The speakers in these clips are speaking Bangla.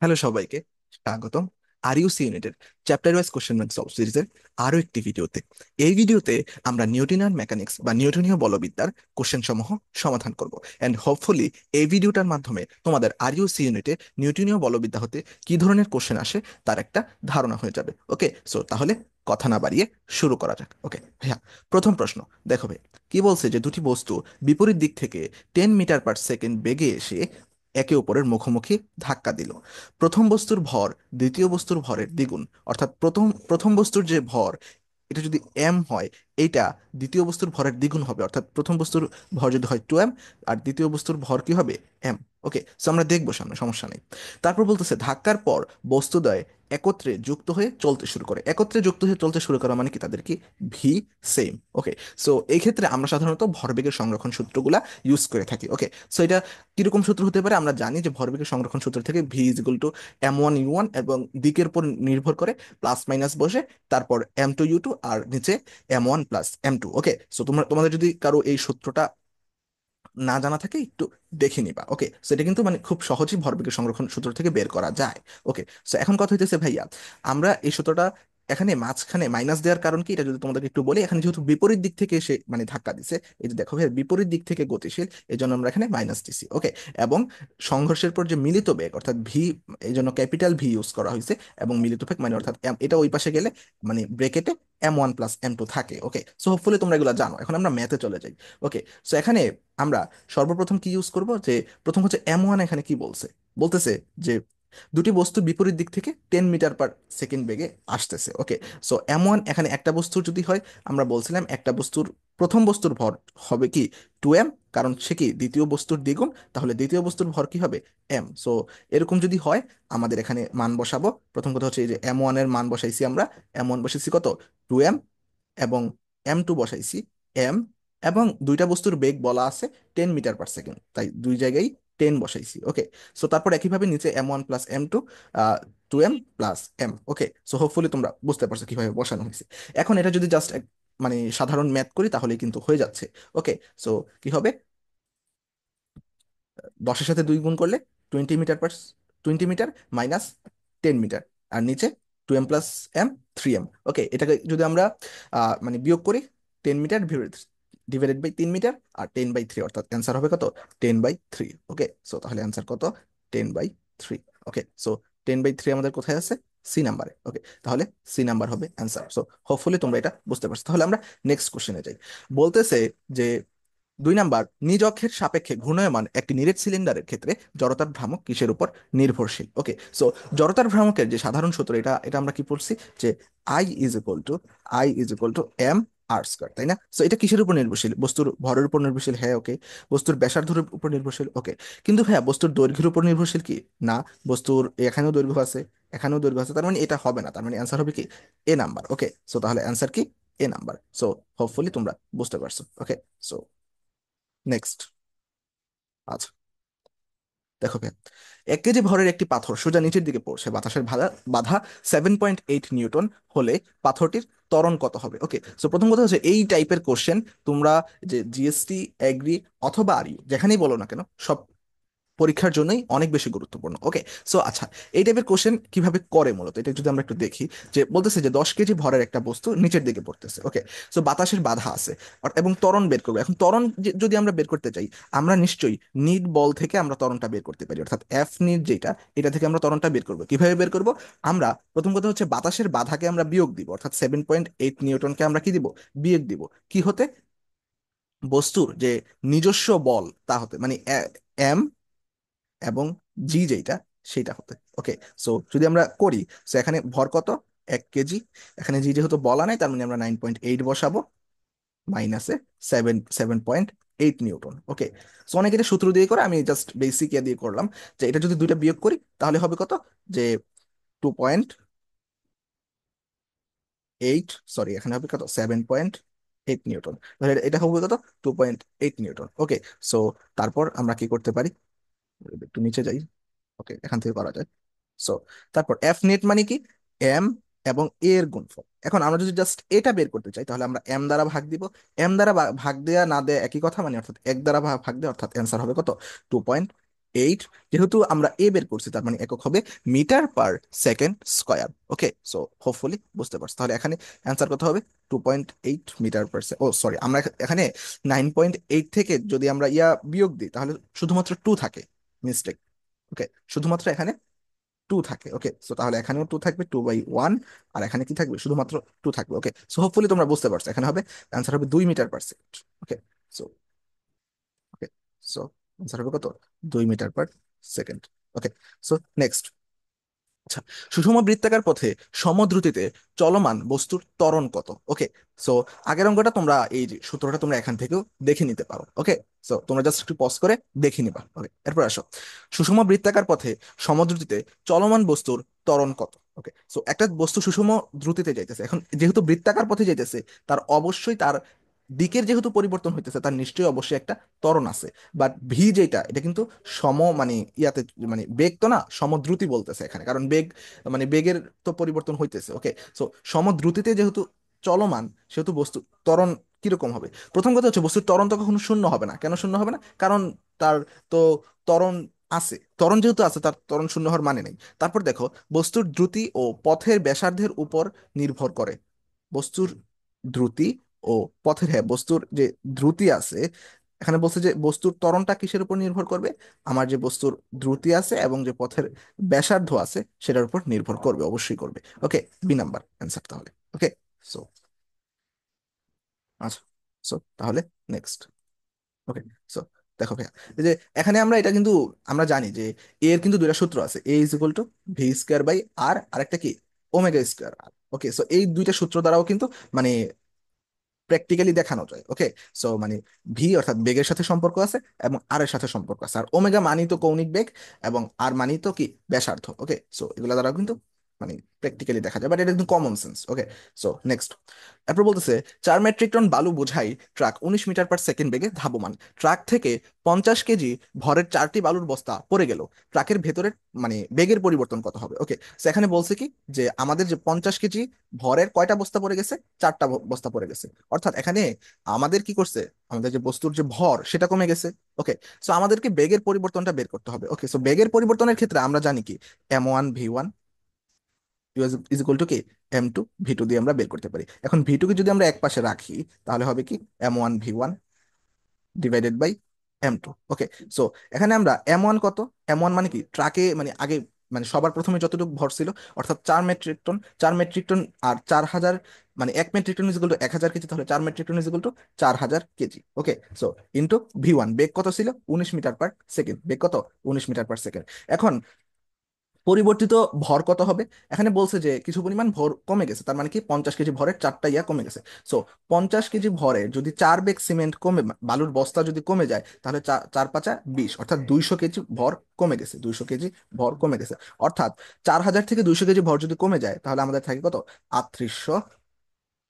হ্যালো সবাইকে, স্বাগতম। আর ইউ সি ইউনিটের chapter wise question bank solve সিরিজের আরো একটি ভিডিওতে। এই ভিডিওতে আমরা নিউটনিয়ান মেকানিক্স বা নিউটনীয় বলবিদ্যার কোশ্চেন সমূহ সমাধান করব এন্ড হোপফুলি এই ভিডিওটার মাধ্যমে তোমাদের আর ইউ সি ইউনিটে নিউটনীয় বলবিদ্যা হতে কি ধরনের কোশ্চেন আসে তার একটা ধারণা হয়ে যাবে। ওকে, সো তাহলে কথা না বাড়িয়ে শুরু করা যাক। ওকে ভাইয়া, প্রথম প্রশ্ন দেখো ভাই, কি বলছে যে দুটি বস্তু বিপরীত দিক থেকে 10 মিটার পার সেকেন্ড বেগে এসে একে অপরের মুখোমুখি ধাক্কা দিল। প্রথম বস্তুর ভর দ্বিতীয় বস্তুর ভরের দ্বিগুণ, অর্থাৎ প্রথম প্রথম বস্তুর যে ভর এটা যদি এম হয়, এইটা দ্বিতীয় বস্তুর ভরের দ্বিগুণ হবে, অর্থাৎ প্রথম বস্তুর ভর যদি হয় 2m আর দ্বিতীয় বস্তুর ভর কি হবে, এম। ওকে, সো আমরা দেখবো সামনে, সমস্যা নেই। তারপর বলতেছে ধাক্কার পর বস্তুদ্বয় একত্রে যুক্ত হয়ে চলতে শুরু করে। একত্রে যুক্ত হয়ে চলতে শুরু করা মানে কি, তাদের কি ভি সেম। ওকে, সো এই ক্ষেত্রে আমরা সাধারণত ভরবেগের সংরক্ষণ সূত্রগুলা ইউজ করে থাকি। ওকে, সো এটা কিরকম সূত্র হতে পারে, আমরা জানি যে ভরবেগের সংরক্ষণ সূত্র থেকে V is equal two M1 U1 এবং দিকের উপর নির্ভর করে প্লাস মাইনাস বসে, তারপর M2 U2 আর নিচে M1 plus M2। Okay, so তোমাদের যদি কারো এই সূত্রটা না জানা থাকে একটু দেখে নিবা। ওকে, সো এটা কিন্তু মানে খুব সহজেই ভরবেগের সংরক্ষণ সূত্র থেকে বের করা যায়। ওকে, সো এখন কথা হইতেছে ভাইয়া, আমরা এই সূত্রটা এখানে মাঝখানে মাইনাস দেওয়ার কারণ কি, এটা যদি তোমাদেরকে একটু বলি। এখানে যেহেতু বিপরীত দিক থেকে এসে মানে ধাক্কা দিছে, এই যে দেখো ভাই বিপরীত দিক থেকে গতিশীল, এই জন্য আমরা এখানে মাইনাস দিছি। ওকে, এবং সংঘর্ষের পর যে মিলিত বেগ অর্থাৎ ভি, এই জন্য ক্যাপিটাল ভি ইউজ করা হয়েছে। এবং মিলিত বেগ মানে অর্থাৎ এটা ওই পাশে গেলে মানে ব্রেকেটে M1 প্লাস M2 থাকে। ওকে, সো হোপফুলি তোমরা এগুলো জানো। এখন আমরা ম্যাথে চলে যাই। ওকে, সো এখানে আমরা সর্বপ্রথম কি ইউজ করব, যে প্রথম হচ্ছে M1। এখানে কি বলছে, বলতেছে যে দুটি বস্তু বিপরীত দিক থেকে 10 মিটার পার সেকেন্ড বেগে আসতেছে। ওকে, সো M1 এখানে একটা বস্তুর যদি হয়, আমরা বলছিলাম একটা বস্তুর প্রথম বস্তুর ভর হবে কি 2m, কারণ সে কি দ্বিতীয় বস্তুর দ্বিগুণ, তাহলে দ্বিতীয় বস্তুর ভর কি হবে m। সো এরকম যদি হয়, আমাদের এখানে মান বসাবো। প্রথম কথা হচ্ছে এই যে M1 এর মান বসাইছি আমরা। M1 বসাইছি কত, 2m, এবং M2 বসাইছি m, এবং দুইটা বস্তুর বেগ বলা আছে 10 মিটার পার সেকেন্ড, তাই দুই জায়গায় 10 বসাইছি। ওকে, সো তারপর একইভাবে নিচে M1 plus M2, 2m plus m। ওকে, সো হোপফুলি তোমরা বুঝতে পারছো কিভাবে বসানো হয়েছে। এখন এটা যদি জাস্ট মানে সাধারণ ম্যাথ করি তাহলে কিন্তু হয়ে যাচ্ছে। ওকে, সো কি হবে, 10-এর সাথে 2 গুণ করলে 20 মিটার, 20 মিটার মাইনাস 10 মিটার, আর নিচে 2m প্লাস m, 3m। ওকে, এটাকে যদি আমরা মানে বিয়োগ করি, 10 মিটার ডিভাইডেড বাই 3 মিটার আর 10/3, অর্থাৎ অ্যান্সার হবে কত, 10/3। ওকে, সো তাহলে অ্যান্সার কত, 10/3। ওকে, সো 10/3 আমাদের কোথায় আছে, সি নাম্বারে। ওকে, তাহলে সি নাম্বার হবে অ্যান্সার। সো হোপফুলি তোমরা এটা বুঝতে পারছো। তাহলে আমরা নেক্সট কোশ্চেনে যাই। বলতেছে যে 2 নাম্বার, নিজ অক্ষের সাপেক্ষে ঘূর্ণায়মান একটি নিরেট সিলিন্ডারের ক্ষেত্রে জড়তার ভ্রামক কিসের উপর নির্ভরশীল। ওকে, সো জড়তার ভ্রামকের যে সাধারণ সূত্র, এটা আমরা কি পড়ছি, যে I is equal two M r square, তাই না? সো এটা কিসের উপর নির্ভরশীল, বস্তুর ভরের উপর নির্ভরশীল। হ্যাঁ, ওকে। বস্তুর ব্যাসার্ধের উপর নির্ভরশীল। ওকে, কিন্তু হ্যাঁ বস্তুর দৈর্ঘ্যের উপর নির্ভরশীল কি, না। বস্তুর এখানেও দৈর্ঘ্য আছে, এখানেও দৈর্ঘ্য আছে, তার মানে এটা হবে না, তার মানে অ্যান্সার হবে কি, এ নাম্বার। ওকে, সো তাহলে অ্যান্সার কি, এ নাম্বার। সো হোপফুলি তোমরা বুঝতে পারছো। ওকে, সো নেক্সট। আচ্ছা, দেখো ভাই, 1 কেজি ভরের একটি পাথর সোজা নিচের দিকে পড়ছে, বাতাসের বাধা বাধা 7.8 নিউটন হলে পাথরটির ত্বরণ কত হবে। ওকে, সো প্রথম কথা হচ্ছে এই টাইপের কোশ্চেন তোমরা যে জিএসটি, এগ্রি অথবা আরইউ যেখানেই বলো না কেন, সব পরীক্ষার জন্যই অনেক বেশি গুরুত্বপূর্ণ। ওকে, সো আচ্ছা, এই টাইপের কোশ্চেন কিভাবে করে মূলত, এটা যদি আমরা একটু দেখি। যে বলতেছে যে 10 কেজি ভরের একটা বস্তু নিচের দিকে পড়তেছে। ওকে, সো বাতাসের বাধা আছে এবং ত্বরণ বের করবো। এখন ত্বরণ যদি আমরা বের করতে চাই, আমরা নিশ্চয়ই নিট বল থেকে আমরা ত্বরণটা বের করতে পারি, অর্থাৎ এফ নিট যেটা, এটা থেকে আমরা ত্বরণটা বের করবো। কিভাবে বের করবো, আমরা প্রথম কথা হচ্ছে বাতাসের বাধাকে আমরা বিয়োগ দিব, অর্থাৎ 7.8 নিউটনকে আমরা কি দিব, বিয়োগ দিব। কি হতে, বস্তুর যে নিজস্ব বল তা হতে, মানে এম এবং জি যেটা, সেটা হতে। ওকে, সো যদি আমরা করি, সো এখানে ভর কত, 1 কেজি। এখানে জি যেহেতু বলা নাই, তার মানে আমরা 9.8 বসাবো, মাইনাসে 7.8 নিউটন। ওকে, সো অনেকে এটা সূত্র দিয়ে করে, আমি জাস্ট বেসিক ইয়ে দিয়ে করলাম। যে এটা যদি দুইটা বিয়োগ করি তাহলে হবে কত, যে 2.8, সরি এখানে হবে কত, 7.8 নিউটন। তাহলে এটা হবে কত, 2.8 নিউটন। ওকে, সো তারপর আমরা কি করতে পারি, একটু নিচে যাই। ওকে, এখান থেকে করা যায়। সো তারপর এফ নেট মানে কি, এম এবং এ এর গুণফল। এখন আমরা যদি জাস্ট এটা বের করতে চাই, তাহলে আমরা এম দ্বারা ভাগ দিব। এম দ্বারা ভাগ দেয়া না দেয়া একই কথা, মানে অর্থাৎ 1 দ্বারা ভাগ দেয়া, অর্থাৎ অ্যান্সার হবে কত, 2.8। এইট, যেহেতু আমরা এ বের করছি তার মানে একক হবে metre per second square. Okay, so hopefully বুঝতে পারছো। তাহলে এখানে অ্যান্সার কত হবে? 2.8 মিটার পার সেকেন্ড। ও সরি, আমরা এখানে 9.8 থেকে যদি আমরা বিয়োগ দিই তাহলে শুধুমাত্র টু থাকে, মিস্টেক। ওকে, শুধুমাত্র এখানে টু থাকে। ওকে, সো তাহলে এখানেও টু থাকবে, 2/1। আর এখানে কি থাকবে? শুধুমাত্র টু থাকবে। ওকে, সো হোপফুলি তোমরা বুঝতে পারছো, এখানে হবে অ্যান্সার হবে 2 মিটার পার সেকেন্ড। ওকে, সো ওকে, সো অ্যান্সার হবে কত? 2 মিটার পার সেকেন্ড। ওকে, সো নেক্সট। আচ্ছা, সুষম বৃত্তাকার পথে সমদ্রুতিতে চলমান বস্তুর ত্বরণ কত? ওকে, সো আগের অঙ্কটা তোমরা এই যে সূত্রটা তোমরা এখান থেকেও দেখে নিতে পারো। ওকে, সো তোমরা জাস্ট একটু পজ করে দেখে নিবা। ওকে, এরপর আসো, সুষম বৃত্তাকার পথে সমদ্রুতিতে চলমান বস্তুর ত্বরণ কত? ওকে, সো একটা বস্তু সুষম দ্রুতিতে যাইতেছে, এখন যেহেতু বৃত্তাকার পথে যাইতেছে, তার অবশ্যই তার দিকের যেহেতু পরিবর্তন হইতেছে, তার নিশ্চয়ই অবশ্যই একটা ত্বরণ আছে। বাট ভি যেটা, এটা কিন্তু মানে ইয়াতে, মানে বেগ তো না, সমদ্রুতি বলতেছে এখানে, কারণ বেগ মানে বেগের তো পরিবর্তন হইতেছে। ওকে, সো সমদ্রুতিতে যেহেতু চলমান, সেহেতু বস্তু ত্বরণ কিরকম হবে? প্রথম কথা হচ্ছে বস্তুর ত্বরণ তো কখনো শূন্য হবে না। কেন শূন্য হবে না? কারণ তার তো ত্বরণ আছে। ত্বরণ যেহেতু আছে, তার ত্বরণ শূন্য হওয়ার মানে নেই। তারপর দেখো, বস্তুর দ্রুতি ও পথের ব্যাসার্ধের উপর নির্ভর করে। বস্তুর দ্রুতি ও পথের, হ্যাঁ, বস্তুর যে দ্রুতি আছে, এখানে বলছে যে বস্তুর ত্বরণটা কিসের উপর নির্ভর করবে? আমার যে বস্তুর দ্রুতি আছে এবং যে পথের ব্যাসার্ধ আছে সেটার উপর নির্ভর করবে, অবশ্যই করবে। ওকে, বি নাম্বার অ্যান্সার তাহলে। ওকে, সো আচ্ছা, সো তাহলে নেক্সট। ওকে, সো দেখো ভাইয়া, এই যে এখানে আমরা এটা কিন্তু আমরা জানি যে এ এর কিন্তু দুইটা সূত্র আছে, A is equal to V square by R, আরেকটা কি omega square R. Okay, so এই দুইটা সূত্র দ্বারাও কিন্তু মানে প্র্যাকটিক্যালি দেখানো যায়। ওকে, সো মানে ভি অর্থাৎ বেগের সাথে সম্পর্ক আছে এবং আর এর সাথে সম্পর্ক আছে, আর ওমেগা মানি তো কৌণিক বেগ এবং আর মানি তো কি ব্যাসার্ধ। ওকে, সো এগুলো দ্বারা কিন্তু মানে প্র্যাকটিক্যালি দেখা যায়, বাট এটা কিন্তু কমন সেন্স। ওকে, সো নেক্সট। এরপর বলতেছে 4 মেট্রিক টন বালু বোঝাই ট্রাক 19 মিটার পার সেকেন্ড বেগে ধাবমান। ট্রাক থেকে 50 কেজি ভরের 4টি বালুর বস্তা পড়ে গেল, ট্রাকের ভেতরের মানে বেগের পরিবর্তন কত হবে? ওকে, সেখানে বলছে কি যে আমাদের যে 50 কেজি ভরের কয়টা বস্তা পড়ে গেছে? 4টা বস্তা পড়ে গেছে। অর্থাৎ এখানে আমাদের কি করছে? আমাদের যে বস্তুর যে ভর সেটা কমে গেছে। ওকে, সো আমাদেরকে বেগের পরিবর্তনটা বের করতে হবে। ওকে, সো বেগের পরিবর্তনের ক্ষেত্রে আমরা জানি কি M1 V1 is equal to কি M2 V2 দিয়ে আমরা বের করতে পারি। এখন ভি টু কে যদি আমরা এক পাশে রাখি তাহলে হবে কি M1 V1 divided by M2। Okay, so এখানে আমরা M1 কত? M1 মানে কি ট্রাকে মানে আগে মানে সবার প্রথমে যতটুকু ভর ছিল, অর্থাৎ 4 মেট্রিক টন। 4 মেট্রিক টন আর 4,000 মানে 1 metric ton is equal to 1,000 KG, তাহলে 4 metric ton is equal to 4,000 KG. Okay, so into V1, বেগ কত ছিল? 19 মিটার পার সেকেন্ড। বেগ কত? 19 মিটার পার সেকেন্ড। এখন পরিবর্তিত ভর কত হবে? এখানে বলছে যে কিছু পরিমাণ ভর কমে গেছে, তার মানে কি 50 কেজি ভরের 4টা কমে গেছে। সো 50 কেজি ভরের যদি 4 ব্যাগ সিমেন্ট কমে, বালুর বস্তা যদি কমে যায়, তাহলে 4 4 5 20, অর্থাৎ 200 কেজি ভর কমে গেছে। 200 কেজি ভর কমে গেছে, অর্থাৎ 4,000 থেকে 200 কেজি ভর যদি কমে যায় তাহলে আমাদের থাকে কত? 3800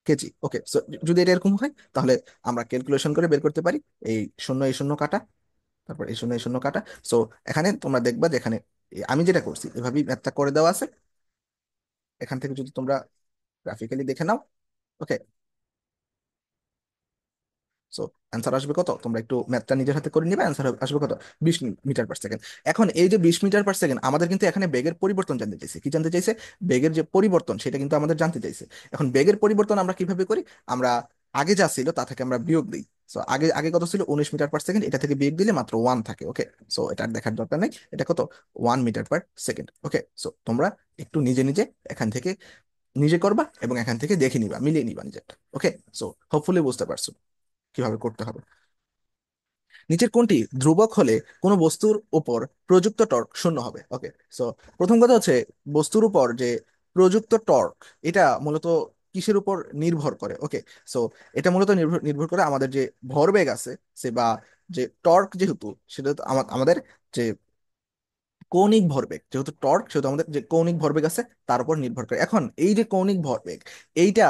কেজি। ওকে, সো যদি এটা এরকম হয় তাহলে আমরা ক্যালকুলেশন করে বের করতে পারি। এই শূন্য এই শূন্য কাটা, তারপর এই শূন্য এই শূন্য কাটা। সো এখানে তোমরা দেখবা যে এখানে আমি যেটা করছি এভাবেই ম্যাথটা করে দেওয়া আছে। এখান থেকে যদি তোমরা গ্রাফিক্যালি দেখে নাও। ওকে, সো অ্যান্সার আসবে কত? তোমরা একটু ম্যাথটা নিজের হাতে করে নিবে, অ্যান্সার আসবে কত? 20 মিটার পার সেকেন্ড। এখন এই যে 20 মিটার পার সেকেন্ড, আমাদের কিন্তু এখানে বেগের পরিবর্তন জানতে চাইছে। কি জানতে চাইছে? বেগের যে পরিবর্তন সেটা কিন্তু আমাদের জানতে চাইছে। এখন বেগের পরিবর্তন আমরা কিভাবে করি? আমরা আগে যা ছিল তা থেকে আমরা বিয়োগ দিই। সো আগে আগে কত ছিল? 19 মিটার পার সেকেন্ড, এটা থেকে বিয়োগ দিলে মাত্র ওয়ান থাকে। ওকে, সো এটা আর দেখার দরকার নেই, এটা কত? 1 মিটার পার সেকেন্ড। ওকে, সো তোমরা একটু নিজে নিজে এখান থেকে নিজে করবা এবং এখান থেকে দেখে নিবা, মিলিয়ে নিবা নিজেরটা। ওকে, সো হোপফুলি বুঝতে পারছো কিভাবে করতে হবে। নিচের কোনটি ধ্রুবক হলে কোনো বস্তুর উপর প্রযুক্ত টর্ক শূন্য হবে? ওকে, সো প্রথম কথা হচ্ছে বস্তুর উপর যে প্রযুক্ত টর্ক, এটা মূলত কিসের উপর নির্ভর করে? ওকে, সো এটা মূলত নির্ভর নির্ভর করে আমাদের যে ভরবেগ আছে, সে বা যে টর্ক যেহেতু, সেটা তো আমাদের যে কৌণিক ভরবেগ, যেহেতু টর্ক সেহেতু আমাদের যে কৌণিক ভরবেগ আছে তার উপর নির্ভর করে। এখন এই যে কৌণিক ভরবেগ, এইটা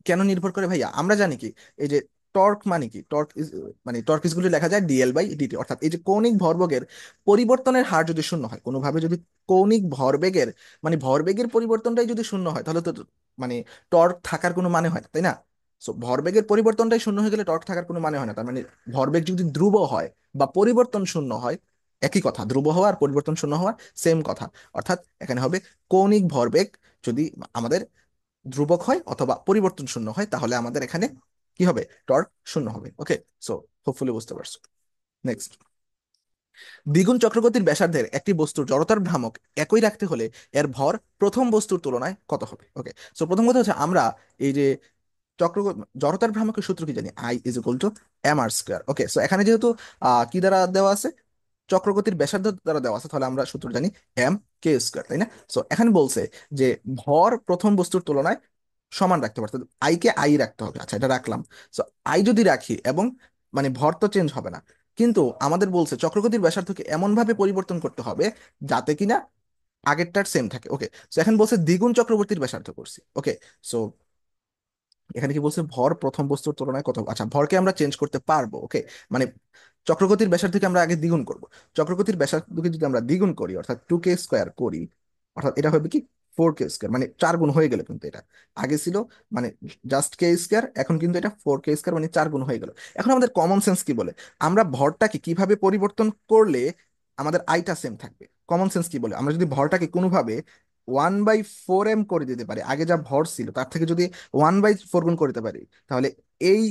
কেন নির্ভর করে ভাইয়া? আমরা জানি কি এই যে টর্ক মানে কি, টর্ক ইজ মানে টর্ক ইজ গুলি লেখা যায় DL/dt, অর্থাৎ এই যে কৌণিক ভরবেগের পরিবর্তনের হার যদি শূন্য হয় কোনোভাবে, যদি কৌণিক ভরবেগের মানে ভরবেগের পরিবর্তনটাই যদি শূন্য হয় তাহলে তো মানে টর্ক থাকার কোনো মানে হয় না, তাই না? সো ভরবেগের পরিবর্তনটাই শূন্য হয়ে গেলে টর্ক থাকার কোনো মানে হয় না। তার মানে ভরবেগ যদি ধ্রুব হয় বা পরিবর্তন শূন্য হয়, একই কথা, ধ্রুব হওয়া আর পরিবর্তন শূন্য হওয়া সেম কথা। অর্থাৎ এখানে হবে কৌণিক ভরবেগ যদি আমাদের ধ্রুবক হয় অথবা পরিবর্তন শূন্য হয়, তাহলে আমাদের এখানে কি হবে, টর্ক শূন্য হবে। ওকে, সো হোপফুলি বুঝতে পারছো। নেক্সট, দ্বিগুণ চক্রগতির ব্যাসার্ধের একটি বস্তুর জড়তার ভ্রামক একই রাখতে হলে এর ভর প্রথম বস্তুর তুলনায় কত হবে? ওকে, সো প্রথম কথা হচ্ছে আমরা এই যে চক্র জড়তার ভ্রামকের সূত্র কি জানি, I is equal to M R square. Okay, so এখানে যেহেতু কি দ্বারা দেওয়া আছে, চক্রগতির ব্যাসার্ধ দ্বারা দেওয়া আছে, তাহলে আমরা সূত্র জানি এম কে স্কোয়ার, তাই না? সো এখানে বলছে যে ভর প্রথম বস্তুর তুলনায় সমান রাখতে পারছে, আই কে আই রাখতে হবে। আচ্ছা, এটা রাখলাম। সো আই যদি রাখি এবং মানে ভর তো চেঞ্জ হবে না, কিন্তু আমাদের বলছে চক্রগতির ব্যাসার্ধকে এমন ভাবে পরিবর্তন করতে হবে যাতে কিনা আগেরটার সেম থাকে। ওকে, সো এখন বলছে দ্বিগুণ চক্রবর্তীর ব্যাসার্ধ করছি। ওকে, সো এখানে কি বলছে, ভর প্রথম বস্তুর তুলনায় কত। আচ্ছা, ভরকে আমরা চেঞ্জ করতে পারবো। ওকে, মানে চক্রগতির ব্যাসার্ধকে আমরা আগে দ্বিগুণ করব। চক্রগতির ব্যাসার্ধকে যদি আমরা দ্বিগুণ করি, অর্থাৎ 2k² করি, অর্থাৎ এটা হবে কি 4k², মানে 4 গুণ হয়ে গেল। কিন্তু এটা আগে ছিল মানে জাস্ট k², এখন কিন্তু এটা 4k², মানে 4 গুণ হয়ে গেল। এখন আমাদের কমন সেন্স কি বলে, আমরা ভরটাকে কিভাবে পরিবর্তন করলে আমাদের আইটা সেম থাকবে? কমন সেন্স কি বলে, আমরা যদি ভরটাকে কোনোভাবে 1/4m করে দিতে পারি, আগে যা ভর ছিল তার থেকে যদি 1/4 গুণ করতে পারি, তাহলে এই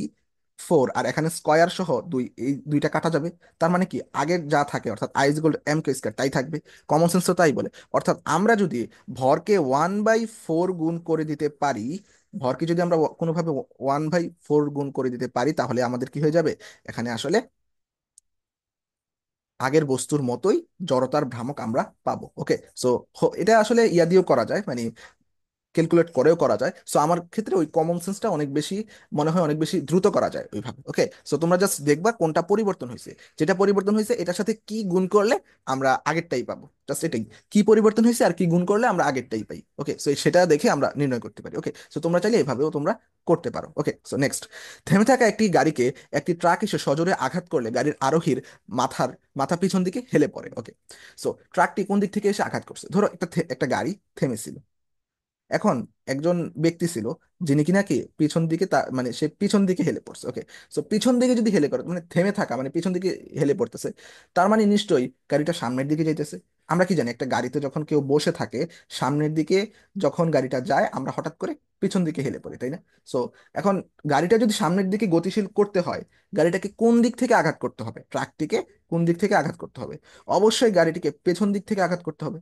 4 আর এখানে স্কয়ার সহ দুই, এই দুইটা কাটা যাবে। তার মানে কি আগের যা থাকে, অর্থাৎ I is equal to M K square, তাই থাকবে। কমন সেন্স তো তাই বলে। অর্থাৎ আমরা যদি ভরকে 1/4 গুণ করে দিতে পারি, ভরকে যদি আমরা কোনোভাবে 1/4 গুণ করে দিতে পারি, তাহলে আমাদের কি হয়ে যাবে, এখানে আসলে আগের বস্তুর মতোই জড়তার ভ্রামক আমরা পাবো। ওকে, সো এটা আসলে ইয়া দিয়েও করা যায়, মানে ক্যালকুলেট করেও করা যায়। সো আমার ক্ষেত্রে ওই কমন সেন্সটা অনেক বেশি মনে হয়, অনেক বেশি দ্রুত করা যায় ওইভাবে। ওকে, সো তোমরা জাস্ট দেখবা কোনটা পরিবর্তন হয়েছে, যেটা পরিবর্তন হয়েছে এটার সাথে কি গুণ করলে আমরা আগেরটাই পাবো, জাস্ট এটাই, কি পরিবর্তন হয়েছে আর কি গুণ করলে আমরা আগেরটাই পাই। ওকে, সো সেটা দেখে আমরা নির্ণয় করতে পারি। ওকে, সো তোমরা চাইলে এভাবেও তোমরা করতে পারো। ওকে, সো নেক্সট, থেমে থাকা একটি গাড়িকে একটি ট্রাক এসে সজোরে আঘাত করলে গাড়ির আরোহীর মাথার মাথা পিছন দিকে হেলে পড়ে। ওকে, সো ট্রাকটি কোন দিক থেকে এসে আঘাত করছে, ধরো একটা গাড়ি থেমেছিল, এখন একজন ব্যক্তি ছিল যিনি কিনা কি পিছন দিকে মানে সে পিছন দিকে হেলে পড়ছে। ওকে, সো পিছন দিকে যদি হেলে করে, মানে থেমে থাকা মানে পিছন দিকে হেলে পড়তেছে, তার মানে নিশ্চয়ই গাড়িটা সামনের দিকে যাইতেছে। আমরা কি জানি, একটা গাড়িতে যখন কেউ বসে থাকে, সামনের দিকে যখন গাড়িটা যায়, আমরা হঠাৎ করে পিছন দিকে হেলে পড়ি, তাই না? সো এখন গাড়িটা যদি সামনের দিকে গতিশীল করতে হয়, গাড়িটাকে কোন দিক থেকে আঘাত করতে হবে, ট্রাকটিকে কোন দিক থেকে আঘাত করতে হবে? অবশ্যই গাড়িটিকে পেছন দিক থেকে আঘাত করতে হবে।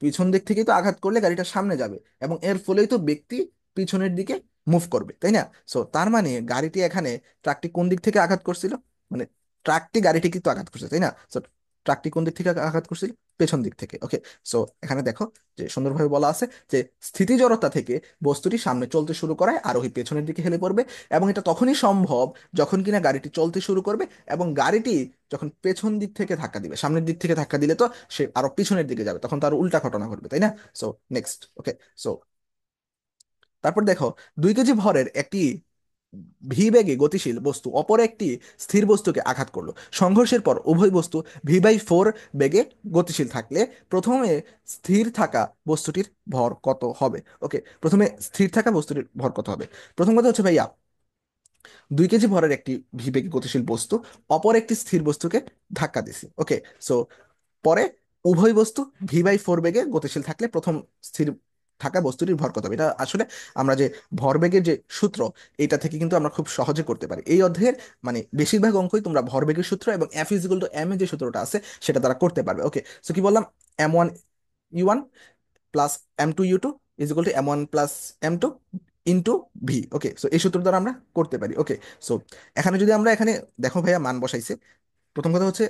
পিছন দিক থেকেই তো আঘাত করলে গাড়িটা সামনে যাবে, এবং এর ফলেই তো ব্যক্তি পিছনের দিকে মুভ করবে, তাই না? সো তার মানে গাড়িটি এখানে, ট্রাকটি কোন দিক থেকে আঘাত করছিল, মানে ট্রাকটি গাড়িটি কিন্তু আঘাত করছে, তাই না? সো ট্রাকটি কোন দিক থেকে আঘাত করছিল, পেছন দিক থেকে। ওকে, সো এখানে দেখো যে সুন্দরভাবে বলা আছে যে স্থিতি জড়তা থেকে বস্তুটি সামনে চলতে শুরু করায় আরোহী পেছনের দিকে হেলে পড়বে, এবং এটা তখনই সম্ভব যখন কিনা গাড়িটি চলতে শুরু করবে, এবং গাড়িটি যখন পেছন দিক থেকে ধাক্কা দিবে, সামনের দিক থেকে ধাক্কা দিলে তো সে আরো পিছনের দিকে যাবে, তখন তো আরো উল্টা ঘটনা ঘটবে, তাই না? সো নেক্সট, ওকে, সো তারপর দেখো, 2 কেজি ভরের একটি ভি বেগে গতিশীল বস্তু অপর একটি স্থির বস্তুকে আঘাত করলো। সংঘর্ষের পর উভয় বস্তু v/4 বেগে গতিশীল থাকলে প্রথমে স্থির থাকা বস্তুটির ভর কত হবে? ওকে, প্রথমে স্থির থাকা বস্তুটির ভর কত হবে? প্রথম কথা হচ্ছে ভাইয়া, 2 কেজি ভরের একটি ভি বেগে গতিশীল বস্তু অপর একটি স্থির বস্তুকে ধাক্কা দিছে। ওকে, সো পরে উভয় বস্তু v/4 বেগে গতিশীল থাকলে প্রথম স্থির থাকা বস্তুটির ভর কত হবে? এটা আসলে আমরা যে ভরবেগের যে সূত্র, এটা থেকে কিন্তু আমরা খুব সহজে করতে পারি। এই অধ্যায়ের মানে বেশিরভাগ অঙ্কই তোমরা ভরবেগের সূত্র এবং F=m এর যে সূত্রটা আছে সেটা দ্বারা করতে পারবে। ওকে, সো কি বললাম, m1u1 plus m2u2 m1 + m2 into V. Okay, so এই সূত্র দ্বারা আমরা করতে পারি। ওকে, সো এখানে যদি আমরা এখানে দেখো ভাইয়া, মান বসাইছে। প্রথম কথা হচ্ছে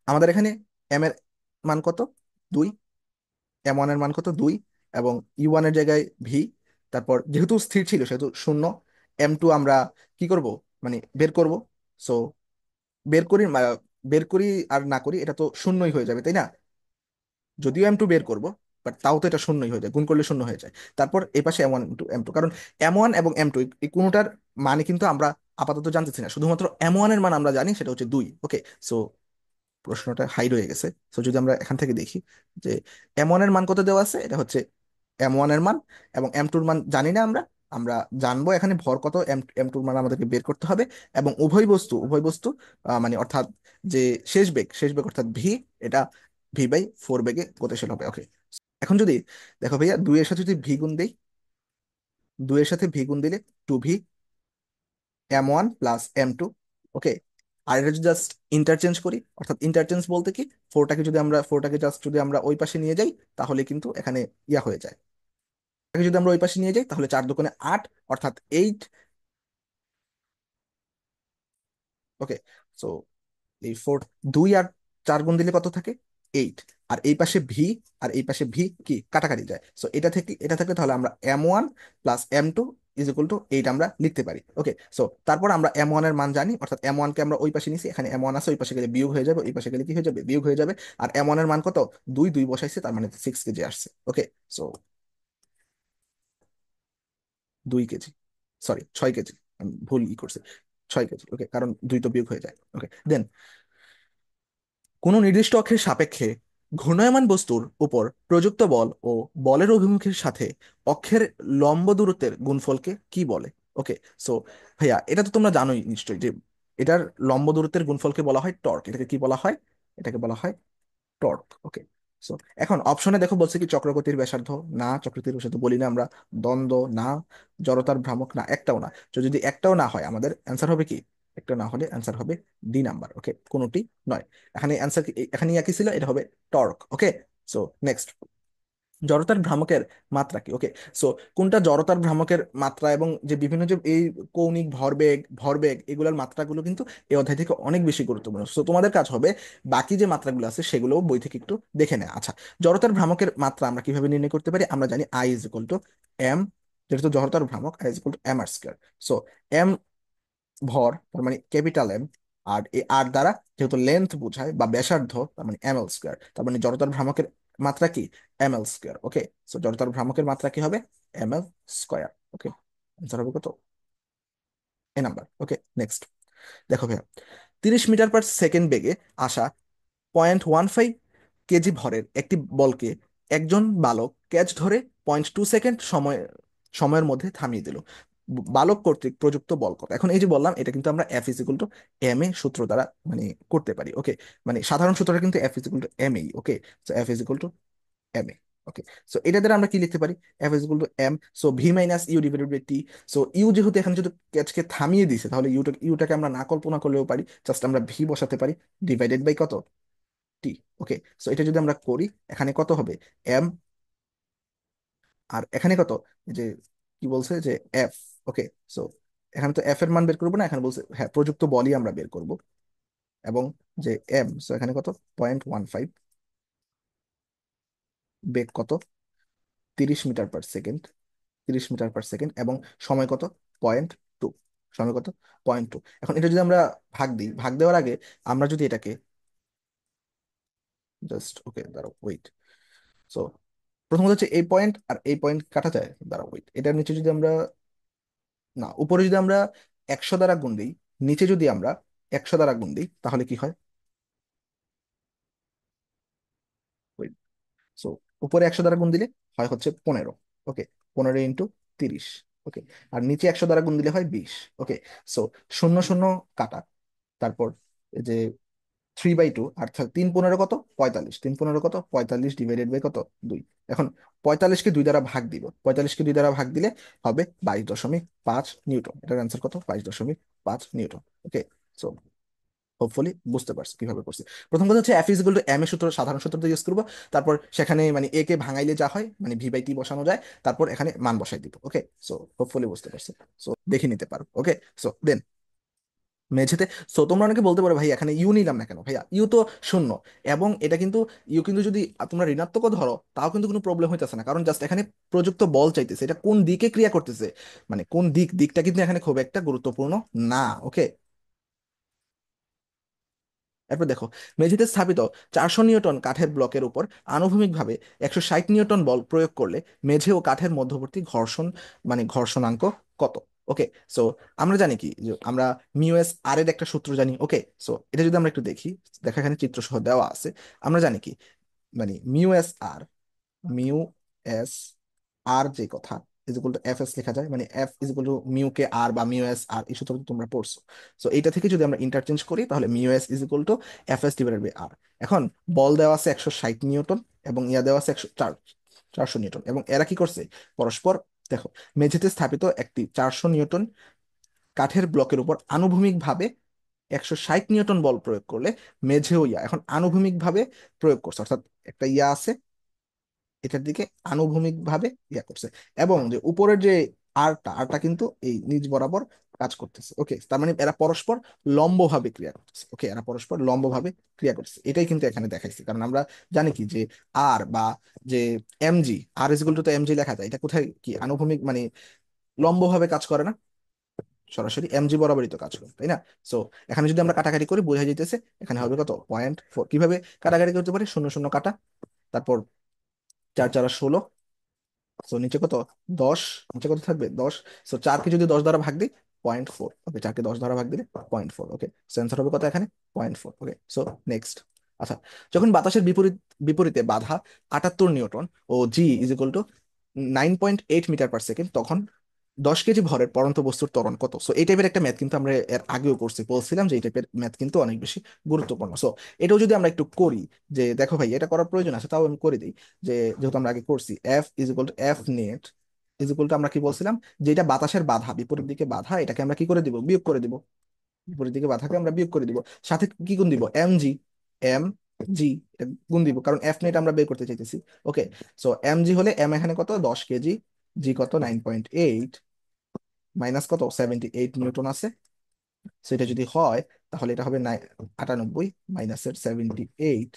আমাদের এখানে এম এর মান কত, 2, m1 এর মান কত, 2, এবং ইউ1 এর জায়গায় ভি। তারপর যেহেতু স্থির ছিল সেহেতু 0, m2 আমরা কি করব, মানে বের করব। সো বের করি বের করি আর না করি এটা তো শূন্যই হয়ে যাবে, তাই না? যদিও m2 বের করব, বাট তাও তো এটা শূন্যই হয়ে যায়, গুণ করলে শূন্য হয়ে যায়। তারপর এই পাশে m1 × m2, কারণ m1 এবং m2 এই কোনোটার মানে কিন্তু আমরা আপাতত জানতেছি না, শুধুমাত্র m1 এর মান আমরা জানি, সেটা হচ্ছে 2। ওকে, সো প্রশ্নটা হাই রয়ে গেছে। তো যদি আমরা এখান থেকে দেখি যে m1 এর মান কত দেওয়া আছে, এটা হচ্ছে m1 এর মান, এবং m2 এর মান জানি না আমরা, আমরা জানবো এখানে ভর কত, এম এম টুর মান আমাদেরকে বের করতে হবে, এবং উভয় বস্তু মানে অর্থাৎ যে শেষ বেগ অর্থাৎ ভি, এটা v/4 বেগে গতিশীল হবে। ওকে, এখন যদি দেখো ভাইয়া, দুইয়ের সাথে যদি ভি গুণ দেই, দুইয়ের সাথে ভি গুণ দিলে 2v m1 প্লাস m2। ওকে, আর এটা যদি জাস্ট ইন্টারচেঞ্জ করি, অর্থাৎ ইন্টারচেঞ্জ বলতে কি, ফোরটাকে জাস্ট যদি আমরা ওই পাশে নিয়ে যাই, তাহলে কিন্তু এখানে ইয়া হয়ে যায়। এটাকে যদি আমরা ওই পাশে নিয়ে যাই, তাহলে 4 দোকানে 8, অর্থাৎ 8। ওকে, সো এই 4, 2 আর 4 গুণ দিলে কত থাকে, 8। আর এই পাশে ভি, আর এই পাশে ভি কি কাটাকাটি যায়, সো এটা থেকে তাহলে আমরা m1 plus m2 is equal two 8 আমরা লিখতে পারি। ওকে, সো তারপর আমরা m1 এর মান জানি, অর্থাৎ m1 কে আমরা ওই পাশে নিছি, এখানে m1 আছে, ওই পাশে গেলে বিয়োগ হয়ে যাবে, ওই পাশে গেলে কি হয়ে যাবে, বিয়োগ হয়ে যাবে। আর m1 এর মান কত, 2, 2 বসাইছে, তার মানে 6 কেজি আসছে। ওকে, সো 2 কেজি, সরি 6 কেজি, আমি ভুল করছি, 6 কেজি। ওকে, কারণ 2 তো বিয়োগ হয়ে যায়। ওকে, দেন কোনো নির্দিষ্ট অক্ষের সাপেক্ষে ঘূর্ণায়মান বস্তুর উপর প্রযুক্ত বল ও বলের অভিমুখের সাথে অক্ষের লম্ব দূরত্বের গুণফলকে কি বলে? ওকে, সো ভাইয়া, এটা তো তোমরা জানোই নিশ্চয়ই যে এটার লম্ব দূরত্বের গুণফলকে বলা হয় টর্ক। এটাকে কি বলা হয়? এটাকে বলা হয় টর্ক। ওকে, সো এখন অপশনে দেখো বলছে কি চক্রগতির ব্যাসার্ধ, না চক্রগতির ব্যাসার্ধ বলি না আমরা, দ্বন্দ্ব না, জড়তার ভ্রামক না, একটাও না। তো যদি একটাও না হয়, আমাদের অ্যান্সার হবে কি, একটা না হলে অ্যান্সার হবে ডি নাম্বার। ওকে, কোনোটি নয়। এখানে অ্যান্সার, এখানে একই ছিল, এটা হবে টর্ক। ওকে, সো নেক্সট, জড়তার ভ্রামকের মাত্রা কি? ওকে, সো কোনটা জড়তার ভ্রামকের মাত্রা, এবং যে বিভিন্ন যে এই কৌণিক ভরবেগ ভরবেগ এগুলোর মাত্রাগুলো কিন্তু এই অধ্যায় থেকে অনেক বেশি গুরুত্বপূর্ণ। সো তোমাদের কাজ হবে বাকি যে মাত্রাগুলো আছে সেগুলো বই থেকে একটু দেখে নেওয়া। আচ্ছা, জড়তার ভ্রামকের মাত্রা আমরা কিভাবে নির্ণয় করতে পারি? আমরা জানি I is equal to M, যেটা তো জড়তার ভ্রামক, I is equal to M R square. So M ভর, তার মানে ক্যাপিটাল এম, আর এই আর দ্বারা যেহেতু লেন্থ বোঝায় বা ব্যাসার্ধ, তার মানে এম এল স্কোয়ার, তার মানে জড়তার ভ্রামকের মাত্রা কি, M L square. Okay, so জড়তার ভ্রামকের মাত্রা কি হবে, এম এল স্কোয়ার। ওকে, আনসার হবে কত, এ নাম্বার। ওকে, নেক্সট, দেখো ভাইয়া, 30 মিটার পার সেকেন্ড বেগে আসা 0.15 কেজি ভরের একটি বলকে একজন বালক ক্যাচ ধরে 0.2 সেকেন্ড সময়ের মধ্যে থামিয়ে দিল। বালক কর্তৃক প্রযুক্ত বল কত? এখন এই যে বললাম, এটা কিন্তু আমরা F is equal to M A সূত্র দ্বারা মানে করতে পারি। ওকে, মানে সাধারণ সূত্রটা কিন্তু F is equal to M এই। Okay, so F is equal to M A. Okay, so এটা দ্বারা আমরা কি লিখতে পারি, F is equal to M, so V minus U divided by T. So you যেহেতু এখানে যদি ক্যাচকে থামিয়ে দিছে, তাহলে ইউটাকে আমরা না কল্পনা করলেও পারি, জাস্ট আমরা ভি বসাতে পারি, ডিভাইডেড বাই কত, টি। ওকে, সো এটা যদি আমরা করি, এখানে কত হবে, এম, আর এখানে কত, এই যে কি বলছে যে এফ। ওকে, সো এখানে তো এফ এর মান বের করবো না, এখানে বলছে হ্যাঁ প্রযুক্ত বলই আমরা বের করব, এবং যে এম, সো এখানে কত, 0.15 বেগ কত, 30 metre per second, 30 metre per second, এবং সময় কত, 0.2, সময় কত, 0.2। এখন এটা যদি আমরা ভাগ দিই, ভাগ দেওয়ার আগে আমরা যদি এটাকে জাস্ট, ওকে দাঁড়াও ওয়েট, সো প্রথমত হচ্ছে এই পয়েন্ট আর এই পয়েন্ট কাটা যায়, দাঁড়াও ওয়েট, এটার নিচে যদি আমরা, না উপরে যদি আমরা 100 দ্বারা গুণ দিই, নিচে যদি আমরা 100 দ্বারা গুণ দিই, তাহলে কি হয়, সো উপরে 100 দ্বারা গুণ দিলে হয় হচ্ছে 15। ওকে, 15 × 30। ওকে, আর নিচে 100 দ্বারা গুণ দিলে হয় 20। ওকে, সো শূন্য শূন্য কাটা, তারপর এই যে 3/2, অর্থাৎ 3×15 কত, 45, 3×15 কত, 45 ডিভাইডেড বাই কত, 2। এখন 45কে 2 দ্বারা ভাগ দিব, 45কে 2 দ্বারা ভাগ দিলে হবে 22.5 নিউটন। এটার অ্যান্সার কত, 22.5 নিউটন। ওকে, সো হোপফুলি বুঝতে পারছি কিভাবে করছি। প্রথম কথা হচ্ছে F is equal to M এর সূত্র, সাধারণ সূত্রটা ইউজ করবো, তারপর সেখানে মানে এ কে ভাঙাইলে যা হয়, মানে ভি বাই টি বসানো যায়, তারপর এখানে মান বসাই দিব। ওকে, সো হোপফুলি বুঝতে পারছি, সো দেখে নিতে পারো। ওকে, সো দেন মেঝেতে, সো তোমরা অনেকে বলতে পারো ভাই এখানে ইউ নিলাম না কেন, ভাইয়া ইউ তো শূন্য, এবং এটা কিন্তু ইউ কিন্তু যদি তোমরা ঋণাত্মকও ধরো, তাও কিন্তু কোনো প্রবলেম হইতেছে না, কারণ জাস্ট এখানে প্রযুক্ত বল চাইতেছে, এটা কোন দিকে ক্রিয়া করতেছে, মানে কোন দিকটা কিন্তু এখানে খুব একটা গুরুত্বপূর্ণ না। ওকে, এরপর দেখো, মেঝেতে স্থাপিত 400 নিউটন কাঠের ব্লকের উপর আনুভূমিকভাবে 160 নিউটন বল প্রয়োগ করলে মেঝে ও কাঠের মধ্যবর্তী ঘর্ষণ, মানে ঘর্ষণাঙ্ক কত? ওকে, সো আমরা জানি কি যে আমরা মিউ এস আর এর একটা সূত্র জানি। ওকে, সো এটা যদি আমরা একটু দেখি, দেখা এখানে চিত্র সহ দেওয়া আছে, আমরা জানি কি, মানে মিউ এস আর যে কথা, is equal to F S লেখা যায়, মানে F is equal to mu K R বা মিউ এস আর, এই সূত্র তো তোমরা পড়ছো। সো এইটা থেকে যদি আমরা ইন্টারচেঞ্জ করি তাহলে mu S is equal to F S divided by R. এখন বল দেওয়া আছে 160 নিউটন এবং ইয়া দেওয়া আছে 400 নিউটন, এবং এরা কি করছে পরস্পর, দেখো, মেঝেতে স্থাপিত একটি 400 নিউটন কাঠের ব্লকের উপর আনুভূমিকভাবে 160 নিউটন বল প্রয়োগ করলে মেঝেও ইয়া এখন আনুভূমিকভাবে প্রয়োগ করছে, অর্থাৎ একটা ইয়া আছে এটার দিকে আনুভূমিক ভাবে ইয়া করছে, এবং যে উপরের যে আরটা কিন্তু এই নিচ বরাবর কাজ করতেছে। ওকে, তার মানে এরা পরস্পর লম্বভাবে ক্রিয়া করতেছে। ওকে, এরা পরস্পর লম্বভাবে ক্রিয়া করতেছে, এটাই কিন্তু এখানে দেখাইছে। কারণ আমরা জানি কি যে আর বা যে MG, R is equal to তো এমজি লেখা যায়, এটা কোথায় কি আনুভূমিক মানে লম্বভাবে কাজ করে না, সরাসরি এমজি বরাবরই তো কাজ করে, তাই না? সো এখানে যদি আমরা কাটাকাটি করি বোঝা যাইতেছে এখানে হবে কত 0.4। কিভাবে কাটাকাটি করতে পারি, শূন্য শূন্য কাটা, তারপর 4 4 16, সো নিচে কত 10, নিচে কত থাকবে 10। সো 4কে যদি 10 দ্বারা ভাগ দিই 0.4। ওকে, 4কে 10 দ্বারা ভাগ দিলে 0.4। ওকে, সো অ্যান্সার হবে কত এখানে 0.4। Okay, so next. আচ্ছা, যখন বাতাসের বিপরীতে বাধা 78 নিউটন ও G is equal to 9.8 metre per second, তখন 10 কেজি ভরের পরন্ত বস্তুর ত্বরণ কত? সো এই টাইপের একটা ম্যাথ কিন্তু আমরা এর আগেও করছি, বলছিলাম যে এই টাইপের ম্যাথ কিন্তু অনেক বেশি গুরুত্বপূর্ণ। সো এটাও যদি আমরা একটু করি, যে দেখো ভাই এটা করার প্রয়োজন আছে তাও আমি করে দিই, যে যেহেতু আমরা আগে করছি F is equal to F net is equal to আমরা কি বলছিলাম, যে এটা বাতাসের বাধা, বিপরীত দিকে বাধা, এটাকে আমরা কি করে দিব, বিয়োগ করে দিব। বিপরীত দিকে বাধাকে আমরা বিয়োগ করে দিব, সাথে কি গুণ দিব, এম জি, এম জি গুণ দিব, কারণ এফ নেট আমরা বের করতে চাইতেছি। ওকে, সো এম জি হলে এম এখানে কত 10 কেজি, জি কত 9.8, মাইনাস কত 78 নিউটন আছে। সো এটা যদি হয় তাহলে এটা হবে 98 মাইনাসের 78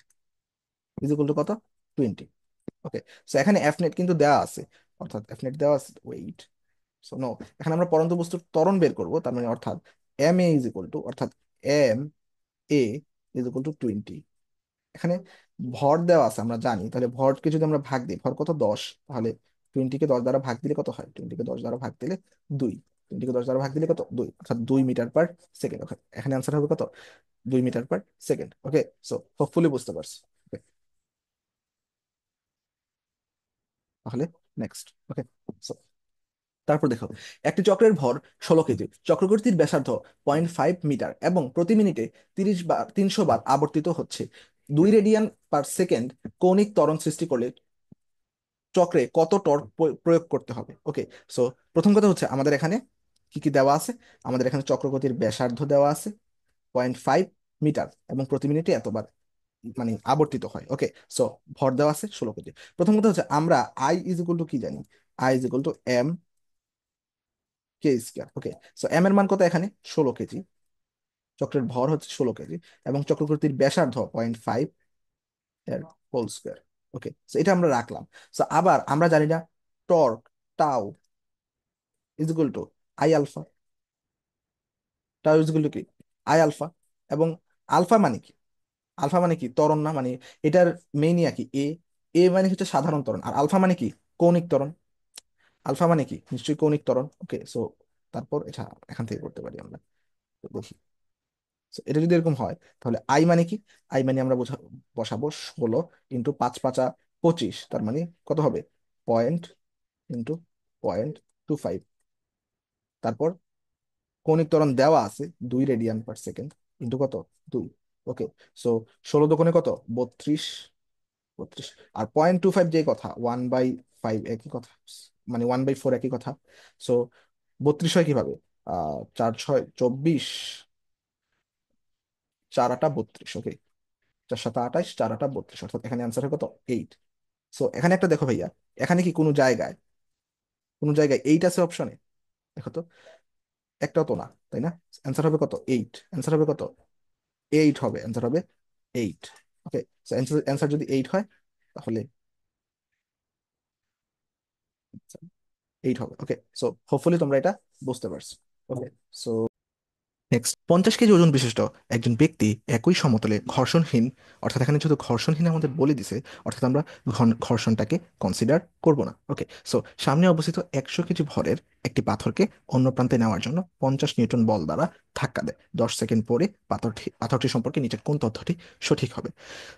ইজ ইকুয়াল টু কত 20। ওকে, সো এখানে এফ নেট কিন্তু দেওয়া আছে, অর্থাৎ এফ নেট দেওয়া আছে, ওয়েট, সো নো, এখানে আমরা পরন্ত বস্তুর ত্বরণ বের করব, তার মানে অর্থাৎ M A is equal to, অর্থাৎ M A is equal to 20। এখানে ভর দেওয়া আছে আমরা জানি, তাহলে ভরকে যদি আমরা ভাগ দিই, ভর কত 10, তাহলে 20কে 10 দ্বারা ভাগ দিলে কত হয়, 20কে 10 দ্বারা ভাগ দিলে 2, 20কে 10 দ্বারা ভাগ দিলে কত 2, অর্থাৎ 2 মিটার পার সেকেন্ড। এখানে আনসার হবে কত 2 মিটার পার সেকেন্ড। ওকে, সো হোপফুলি বুঝতে পারছো। Okay, তাহলে নেক্সট। ওকে, সো তারপর দেখো, একটি চক্রের ভর 16 কেজি, চক্রকর্তীর ব্যাসার্ধ 0.5 মিটার এবং প্রতি মিনিটে 300 বার আবর্তিত হচ্ছে, 2 রেডিয়ান পার সেকেন্ড কৌণিক ত্বরণ সৃষ্টি করলে চক্রে কত টর্ক প্রয়োগ করতে হবে? ওকে, সো প্রথম কথা হচ্ছে আমাদের এখানে কি কি দেওয়া আছে, আমাদের এখানে চক্রগতির ব্যাসার্ধ দেওয়া আছে 0.5 মিটার এবং প্রতি মিনিটে এতবার মানে আবর্তিত হয়। ওকে, সো ভর দেওয়া আছে 16 কেজি। প্রথম কথা হচ্ছে আমরা আই ইজ ইকুয়াল টু কি জানি, I is equal to M K square. Okay, so M এর মান কত এখানে 16 কেজি, চক্রের ভর হচ্ছে 16 কেজি, এবং চক্রকৃতির ব্যাসার্ধ 0.5 এর হোল স্কোয়ার। ওকে, সো এটা আমরা রাখলাম। সো আবার আমরা জানি না torque tau is equal to I alpha, tau is equal to কি আই আলফা, এবং আলফা মানে কি, আলফা মানে কি ত্বরণ না, মানে এটার মেইন ইয়া কি এ, এ মানে হচ্ছে সাধারণ ত্বরণ, আর আলফা মানে কি কৌণিক ত্বরণ, আলফা মানে কি নিশ্চয়ই কৌণিক ত্বরণ। ওকে, সো তারপর এটা এখান থেকে করতে পারি আমরা, তো দেখি। So, এটা যদি এরকম হয় তাহলে আই মানে কি, আই মানে আমরা বসাবো 16 × 5 = 25, তার মানে কত হবে পয়েন্ট ইন্টু 0.25। তারপর কৌণিক ত্বরণ দেওয়া আছে 2 রেডিয়ান পার সেকেন্ড ইন্টু কত 2। ওকে, সো 16 × 2 = কত 32, 32, আর 0.25 যে কথা 1/5 একই কথা, মানে 1/4 একই কথা। সো 32 হয় কিভাবে, 4 6 24, 4 8 32। ওকে, 4 7 28, 4 8 32, অর্থাৎ এখানে অ্যান্সার হবে কত 8। সো এখানে একটা দেখো ভাইয়া, এখানে কি কোনো জায়গায় 8 আছে অপশনে, দেখো তো, একটাও তো না, তাই না? অ্যান্সার হবে কত 8, অ্যান্সার হবে কত 8 হবে, অ্যান্সার হবে 8। ওকে, সো অ্যান্সার যদি 8 হয় তাহলে 8 হবে। ওকে, সো হোপফুলি তোমরা এটা বুঝতে পারছো। ওকে, সো নেক্সট, 50 কেজি ওজন বিশিষ্ট একজন ব্যক্তি একই সমতলে ঘর্ষণহীন, অর্থাৎ এখানে যেহেতু ঘর্ষণহীন আমাদের বলে দিছে, অর্থাৎ আমরা ঘর্ষণটাকে কনসিডার করব না। ওকে, সো সামনে অবস্থিত 100 কেজি ভরের একটি পাথরকে অন্য প্রান্তে নেওয়ার জন্য 50 নিউটন বল দ্বারা ধাক্কা দেয়, 10 সেকেন্ড পরে পাথরটি সম্পর্কে নিচের কোন তথ্যটি সঠিক হবে?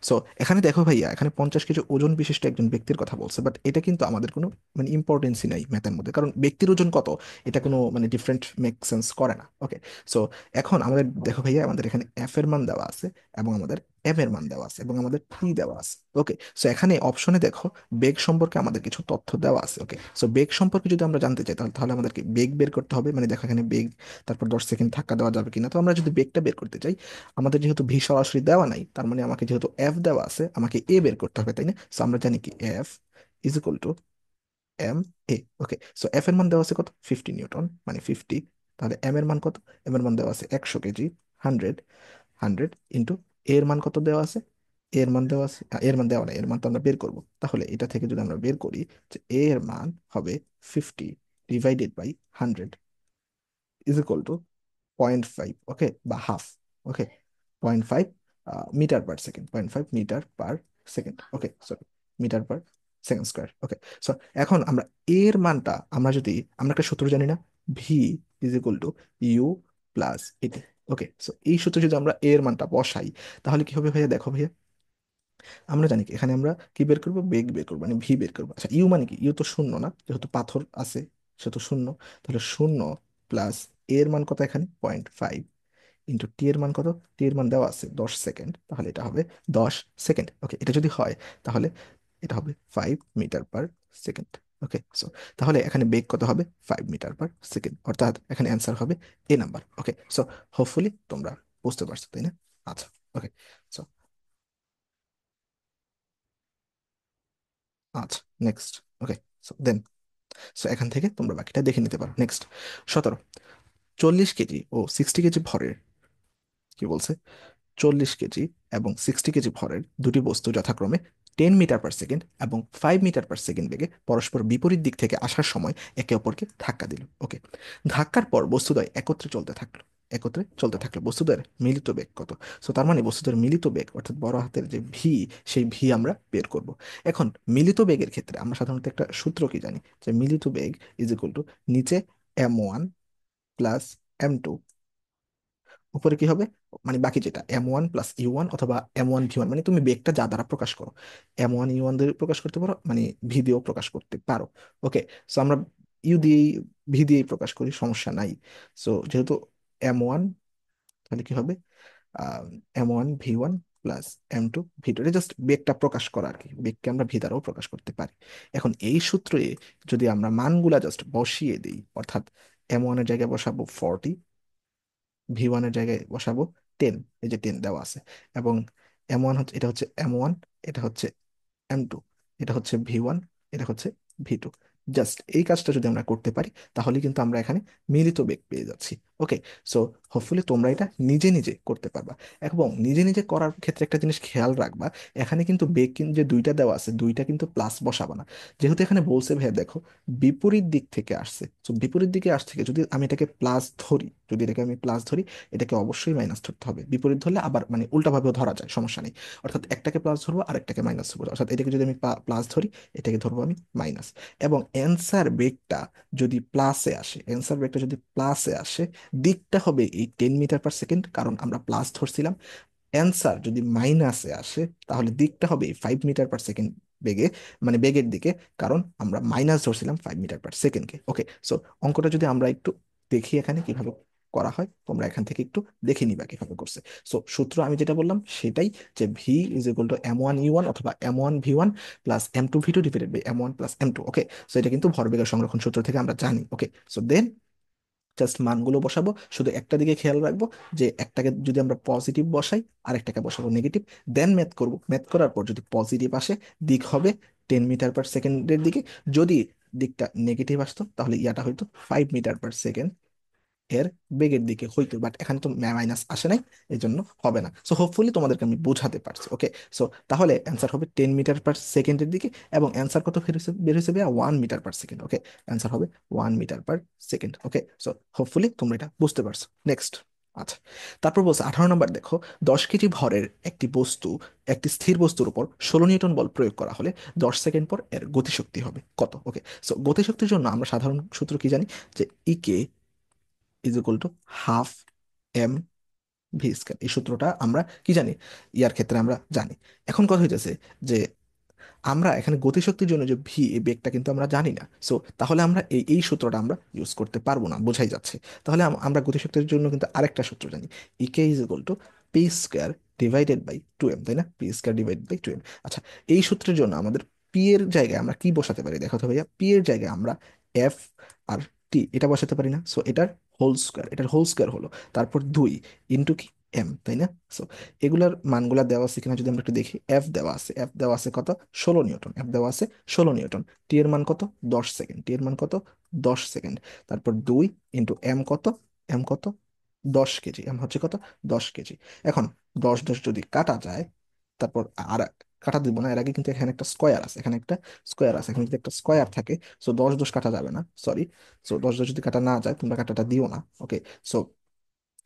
সো এখানে দেখো ভাইয়া, এখানে 50 কেজি ওজন বিশিষ্ট একজন ব্যক্তির কথা বলছে, বাট এটা কিন্তু আমাদের কোনো মানে ইম্পর্টেন্সই নাই ম্যাথের মধ্যে, কারণ ব্যক্তির ওজন কত এটা কোনো মানে ডিফারেন্ট মেক সেন্স করে না। ওকে, সো এখন আমাদের দেখো ভাইয়া, আমাদের এখানে এফ এর মান দেওয়া আছে এবং আমাদের এম এর মান দেওয়া আছে এবং আমাদের টি দেওয়া আছে। ওকে, সো এখানে অপশনে দেখো বেগ সম্পর্কে আমাদের কিছু তথ্য দেওয়া আছে। ওকে, সো বেগ সম্পর্কে যদি আমরা জানতে চাই তাহলে তাহলে আমাদেরকে বেগ বের করতে হবে, মানে দেখো এখানে বেগ, তারপর 10 সেকেন্ড ধাক্কা দেওয়া যাবে কিনা। তো আমরা যদি বেগটা বের করতে চাই, আমাদের যেহেতু ভি সরাসরি দেওয়া নাই, তার মানে আমাকে যেহেতু এফ দেওয়া আছে আমাকে এ বের করতে হবে, তাই না? সো আমরা জানি কি F is equal to M A. Okay, so F এর মান দেওয়া আছে কত, 50 নিউটন, মানে 50। তাহলে এম এর মান কত? এম এর মান দেওয়া আছে 100 কেজি, 100, 100 ইন্টু এর মান কত দেওয়া আছে, এর মান দেওয়া আছে, এর মান দেওয়া নাই, এর মান তো আমরা বের করব। তাহলে এটা থেকে যদি আমরা বের করি যে এর মান হবে 50 divided by 100 is equal to 0.5। Okay, বা half. Okay, 0.5 metre per second, 0.5 metre per second. Okay, sorry, metre per second square. Okay, so এখন আমরা এর মানটা, আমরা যদি, আমরা একটা সূত্র জানি না, V is equal to U plus at. Okay, so এই সূত্রে যদি আমরা এর মানটা বসাই তাহলে কি হবে ভাইয়া? দেখো ভাইয়া, আমরা জানি কি এখানে আমরা কি বের করবো, বেগ বের করবো, মানে ভি বের করবো। আচ্ছা, ইউ মানে কি? ইউ তো শূন্য না, যেহেতু পাথর আছে সেহেতু শূন্য। তাহলে শূন্য প্লাস এর মান কত এখানে, 0.5 ইন্টু টি এর মান কত, টি এর মান দেওয়া আছে 10 সেকেন্ড, তাহলে এটা হবে 10 সেকেন্ড। ওকে, এটা যদি হয় তাহলে এটা হবে 5 মিটার পার সেকেন্ড। ওকে, সো তাহলে এখানে বেগ কত হবে, 5 মিটার পার সেকেন্ড, অর্থাৎ এখানে অ্যান্সার হবে এ নাম্বার। ওকে, সো হোপফুলি তোমরা বুঝতে পারছো, তাই না? আচ্ছা, ওকে, সো আচ্ছা, নেক্সট। ওকে, সো দেন, সো এখান থেকে তোমরা বাকিটা দেখে নিতে পারো। নেক্সট, 17, 40 কেজি ও 60 কেজি ভরের, কি বলছে, 40 কেজি এবং 60 কেজি ভরের দুটি বস্তু যথাক্রমে 10 মিটার পার সেকেন্ড এবং 5 মিটার পার সেকেন্ড বেগে পরস্পর বিপরীত দিক থেকে আসার সময় একে অপরকে ধাক্কা দিল। ওকে, ধাক্কার পর বস্তুদ্বয় একত্রে চলতে থাকলো, একত্রে চলতে থাকলো, বস্তুদের মিলিত বেগ কত? সো তার মানে বস্তুদের মিলিত বেগ অর্থাৎ বড় হাতের যে ভি, সেই ভি আমরা বের করব। এখন মিলিত বেগের ক্ষেত্রে আমরা সাধারণত একটা সূত্র কি জানি, যে মিলিত বেগ ইজ ইকুয়াল টু নিচে m1 প্লাস m2, উপরে কি হবে, মানে বাকি যেটা m1 প্লাস u1 অথবা m1 v1, মানে তুমি বেগটা যা দ্বারা প্রকাশ করো, m1 u1 দিয়ে প্রকাশ করতে পারো, মানে ভি দিয়েও প্রকাশ করতে পারো। ওকে, সো আমরা ইউ দিয়েই ভি দিয়েই প্রকাশ করি, সমস্যা নাই। সো যেহেতু m1, তাহলে কি হবে, m1 v1 plus m2 v2, এটা জাস্ট বেগটা প্রকাশ করা আর কি, বেগকে আমরা ভি দ্বারাও প্রকাশ করতে পারি। এখন এই সূত্রে যদি আমরা মানগুলা জাস্ট বসিয়ে দিই, অর্থাৎ m1 এর জায়গায় বসাবো 40, ভি1 এর জায়গায় বসাবো 10, এই যে 10 দেওয়া আছে, এবং m1 হচ্ছে, এটা হচ্ছে m1, এটা হচ্ছে m2, এটা হচ্ছে ভি1, এটা হচ্ছে ভি2। জাস্ট এই কাজটা যদি আমরা করতে পারি তাহলে কিন্তু আমরা এখানে মিলিত বেগ পেয়ে যাচ্ছি। ওকে, সো হোপফুলি তোমরা এটা নিজে নিজে করতে পারবা। এবং নিজে নিজে করার ক্ষেত্রে একটা জিনিস খেয়াল রাখবা, এখানে কিন্তু বেগ কিন্তু যে দুইটা দেওয়া আছে, দুইটা কিন্তু প্লাস বসাবা না। যেহেতু এখানে বলছে ভাইয়া দেখো বিপরীত দিক থেকে আসছে, তো বিপরীত দিকে আসছে থেকে যদি আমি এটাকে প্লাস ধরি, যদি এটাকে আমি প্লাস ধরি, এটাকে অবশ্যই মাইনাস ধরতে হবে। বিপরীত ধরলে আবার মানে উল্টাভাবেও ধরা যায়, সমস্যা নেই। অর্থাৎ একটাকে প্লাস ধরবো আর একটাকে মাইনাস ধরবো, অর্থাৎ এটাকে যদি আমি প্লাস ধরি, এটাকে ধরবো আমি মাইনাস। এবং অ্যান্সার বেগটা যদি প্লাসে আসে, অ্যান্সার বেগটা যদি প্লাসে আসে, দিকটা হবে এই 10 মিটার পার সেকেন্ড, কারণ আমরা প্লাস ধরছিলাম। অ্যান্সার যদি মাইনাসে আসে তাহলে দিকটা হবে 5 মিটার পার সেকেন্ড বেগে, মানে বেগের দিকে, কারণ আমরা মাইনাস ধরছিলাম 5 মিটার পার সেকেন্ডকে। ওকে, সো অঙ্কটা যদি আমরা একটু দেখি এখানে কিভাবে করা হয়, তোমরা এখান থেকে একটু দেখে নিবা কিভাবে করছে। সো সূত্র আমি যেটা বললাম সেটাই, যে V is equal two m1 u1 অথবা m1 v1 plus m2 v2 divided by m1 plus m2। Okay, so এটা কিন্তু ভরবেগের সংরক্ষণ সূত্র থেকে আমরা জানি। ওকে, সো দেন জাস্ট মানগুলো বসাবো, শুধু একটা দিকে খেয়াল রাখবো, যে একটাকে যদি আমরা পজিটিভ বসাই আর একটাকে বসাবো নেগেটিভ, দেন ম্যাথ করব, ম্যাথ করার পর যদি পজিটিভ আসে দিক হবে 10 মিটার পার সেকেন্ডের দিকে, যদি দিকটা নেগেটিভ আসতো তাহলে ইয়াটা হয়তো 5 মিটার পার সেকেন্ড এর বেগের দিকে হইতো, বাট এখানে তো মাইনাস আসে নাই, এই জন্য হবে না। সো হোপফুলি তোমাদেরকে আমি বোঝাতে পারছি। ওকে, সো তাহলে অ্যান্সার হবে 10 মিটার পার সেকেন্ডের দিকে, এবং অ্যান্সার কত বের হয়েছে 1 মিটার পার সেকেন্ড। ওকে, অ্যান্সার হবে 1 মিটার পার সেকেন্ড। ওকে, সো হোপফুলি তোমরা এটা বুঝতে পারছো। নেক্সট, আচ্ছা, তারপর বলছে 18 নম্বর দেখো, 10 কেজি ভরের একটি বস্তু, একটি স্থির বস্তুর উপর 16 নিউটন বল প্রয়োগ করা হলে 10 সেকেন্ড পর এর গতিশক্তি হবে কত? ওকে, সো গতিশক্তির জন্য আমরা সাধারণ সূত্র কি জানি, যে E K is equal to half M V square. এই সূত্রটা আমরা কি জানি, ইয়ার ক্ষেত্রে আমরা জানি। এখন কথা হইতেছে যে আমরা এখানে গতিশক্তির জন্য যে ভি, এই বেগটা কিন্তু আমরা জানি না। সো তাহলে আমরা এই সূত্রটা আমরা ইউজ করতে পারবো না, বোঝাই যাচ্ছে। তাহলে আমরা গতিশক্তির জন্য কিন্তু আরেকটা সূত্র জানি, E K is equal to P square divided by 2m, তাই না? P square divide by 2m। আচ্ছা, এই সূত্রের জন্য আমাদের পি এর জায়গায় আমরা কি বসাতে পারি দেখো তো ভাইয়া। পি এর জায়গায় আমরা এফ আর টি এটা বসাতে পারি না? সো এটার হোল স্কোয়ার হলো, তারপর 2 ইন্টু কি এম, তাই না? So, এগুলার মানগুলা দেওয়া আছে কিনা যদি আমরা একটু দেখি। এফ দেওয়া আছে কত, 16 নিউটন। এফ দেওয়া আছে 16 নিউটন। টি এর মান কত, 10 সেকেন্ড। টি এর মান কত, 10 সেকেন্ড। তারপর 2 ইন্টু এম কত, এম কত, 10 কেজি। এম হচ্ছে কত, 10 কেজি। এখন 10 10 যদি কাটা যায়, তারপর আর কাটা দিব না, এর আগে কিন্তু এখানে একটা স্কোয়ার আছে, এখানে একটা স্কোয়ার আছে, এখানে যদি একটা স্কোয়ার থাকে, সো 10 10 কাটা যাবে না, সরি। সো 10 10 যদি কাটা না যায়, তোমরা কাটাটা দিও না, ওকে। সো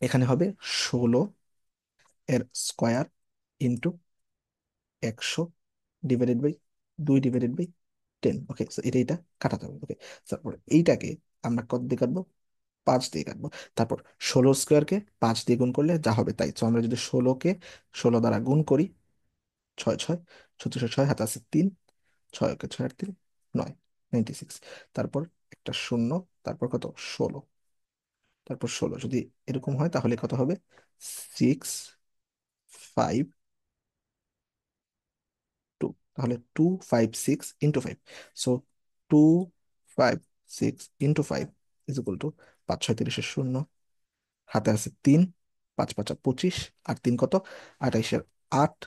এখানে হবে 16 এর square into 100 divided by 2 divided by 10। Okay, so এটা কাটা যাবে, ওকে। তারপর এইটাকে আমরা কত দিয়ে কাটবো, 5 দিয়ে কাটবো। তারপর 16 স্কোয়ারকে 5 দিয়ে গুণ করলে যা হবে তাই। তো আমরা যদি 16 দ্বারা গুণ করি, 6 6 36, হাতে আছে 3, 6 কে 6 আর 3 9, 96। তারপর একটা শূন্য, তারপর কত, 16। তারপর 16 যদি এরকম হয় তাহলে কত হবে, 6 5 2, তাহলে 256 into 5। So 256 into 5 is equal two 5 6 30 শূন্য, হাতে আছে 3, 5 5 25, আর 3 কত, 28 8,